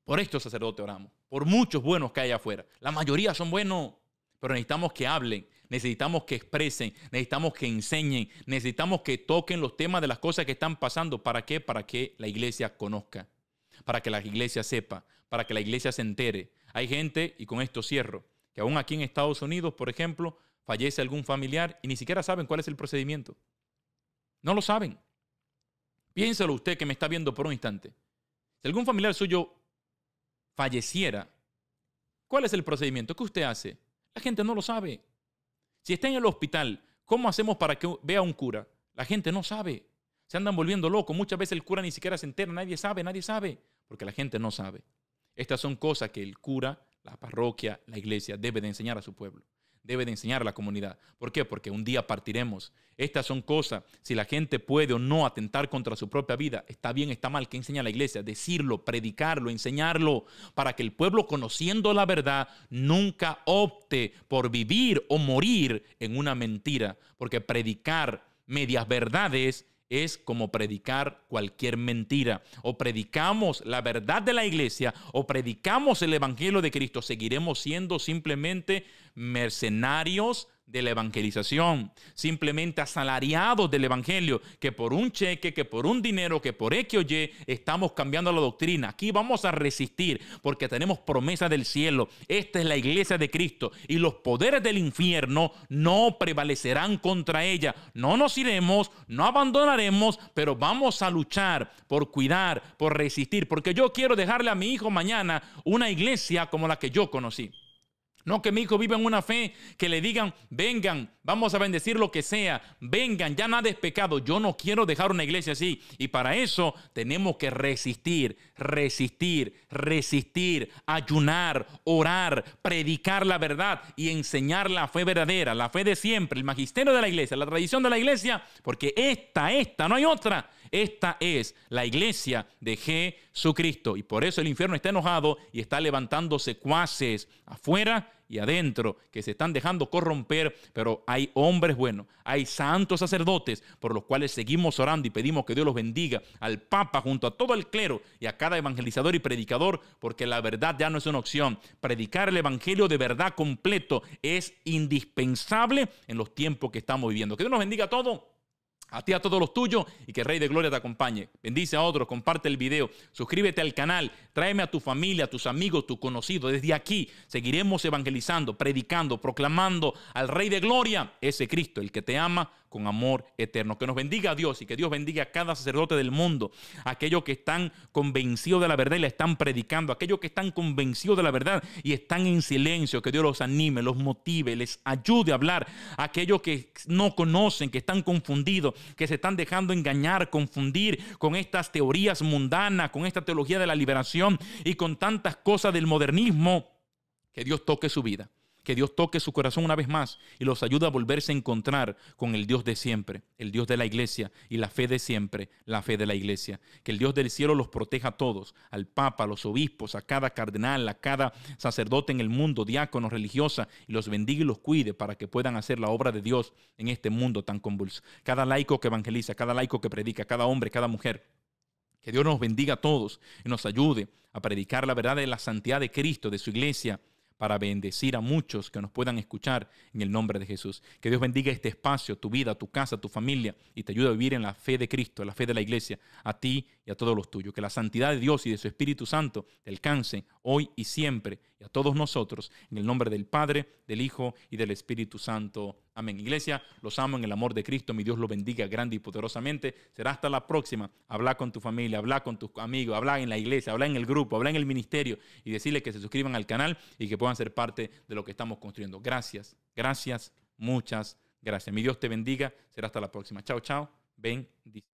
Por estos sacerdotes oramos, por muchos buenos que hay afuera. La mayoría son buenos, pero necesitamos que hablen, necesitamos que expresen, necesitamos que enseñen, necesitamos que toquen los temas de las cosas que están pasando. ¿Para qué? Para que la iglesia conozca, para que la iglesia sepa, para que la iglesia se entere. Hay gente, y con esto cierro, que aún aquí en Estados Unidos, por ejemplo, fallece algún familiar y ni siquiera saben cuál es el procedimiento. No lo saben. Piénselo usted que me está viendo por un instante. Si algún familiar suyo falleciera, ¿cuál es el procedimiento? ¿Qué usted hace? La gente no lo sabe. Si está en el hospital, ¿cómo hacemos para que vea un cura? La gente no sabe. Se andan volviendo locos. Muchas veces el cura ni siquiera se entera. Nadie sabe, porque la gente no sabe. Estas son cosas que el cura, la parroquia, la iglesia debe de enseñar a su pueblo. debe de enseñar a la comunidad. ¿Por qué? Porque un día partiremos. Estas son cosas, si la gente puede o no atentar contra su propia vida, está bien, está mal, ¿qué enseña la iglesia? Decirlo, predicarlo, enseñarlo, para que el pueblo, conociendo la verdad, nunca opte por vivir o morir en una mentira, porque predicar medias verdades es como predicar cualquier mentira. O predicamos la verdad de la iglesia o predicamos el evangelio de Cristo. Seguiremos siendo simplemente mercenarios de la evangelización, simplemente asalariados del evangelio, que por un cheque, que por un dinero, que por X o Y estamos cambiando la doctrina. Aquí vamos a resistir porque tenemos promesa del cielo. Esta es la iglesia de Cristo y los poderes del infierno no prevalecerán contra ella. No nos iremos, no abandonaremos, pero vamos a luchar por cuidar, por resistir, porque yo quiero dejarle a mi hijo mañana una iglesia como la que yo conocí. No que mi hijo viva en una fe, que le digan, vengan, vamos a bendecir lo que sea, vengan, ya nada es pecado. Yo no quiero dejar una iglesia así. Y para eso tenemos que resistir, ayunar, orar, predicar la verdad y enseñar la fe verdadera, la fe de siempre, el magisterio de la iglesia, la tradición de la iglesia, porque esta, no hay otra. Esta es la iglesia de Jesucristo y por eso el infierno está enojado y está levantando secuaces afuera y adentro que se están dejando corromper, pero hay hombres buenos, hay santos sacerdotes por los cuales seguimos orando y pedimos que Dios los bendiga, al Papa junto a todo el clero y a cada evangelizador y predicador, porque la verdad ya no es una opción. Predicar el evangelio de verdad completo es indispensable en los tiempos que estamos viviendo. Que Dios nos bendiga a todos. A ti, a todos los tuyos, y que el Rey de Gloria te acompañe. Bendice a otros, comparte el video, suscríbete al canal, tráeme a tu familia, a tus amigos, tus conocidos. Desde aquí seguiremos evangelizando, predicando, proclamando al Rey de Gloria, ese Cristo, el que te ama con amor eterno. Que nos bendiga a Dios y que Dios bendiga a cada sacerdote del mundo, aquellos que están convencidos de la verdad y la están predicando, aquellos que están convencidos de la verdad y están en silencio, que Dios los anime, los motive, les ayude a hablar, aquellos que no conocen, que están confundidos, que se están dejando engañar, confundir con estas teorías mundanas, con esta teología de la liberación y con tantas cosas del modernismo. Que Dios toque su vida, que Dios toque su corazón una vez más y los ayude a volverse a encontrar con el Dios de siempre, el Dios de la iglesia y la fe de siempre, la fe de la iglesia. Que el Dios del cielo los proteja a todos, al Papa, a los obispos, a cada cardenal, a cada sacerdote en el mundo, diáconos, religiosa, y los bendiga y los cuide para que puedan hacer la obra de Dios en este mundo tan convulso. Cada laico que evangeliza, cada laico que predica, cada hombre, cada mujer. Que Dios nos bendiga a todos y nos ayude a predicar la verdad de la santidad de Cristo, de su iglesia, para bendecir a muchos que nos puedan escuchar en el nombre de Jesús. Que Dios bendiga este espacio, tu vida, tu casa, tu familia, y te ayude a vivir en la fe de Cristo, la fe de la iglesia, a ti y a todos los tuyos. Que la santidad de Dios y de su Espíritu Santo te alcance hoy y siempre, y a todos nosotros, en el nombre del Padre, del Hijo y del Espíritu Santo. Amén. Iglesia, los amo en el amor de Cristo. Mi Dios los bendiga grande y poderosamente. Será hasta la próxima. Habla con tu familia, habla con tus amigos, habla en la iglesia, habla en el grupo, habla en el ministerio y decirles que se suscriban al canal y que puedan ser parte de lo que estamos construyendo. Gracias, muchas gracias. Mi Dios te bendiga. Será hasta la próxima. Chao, chao. Bendiciones.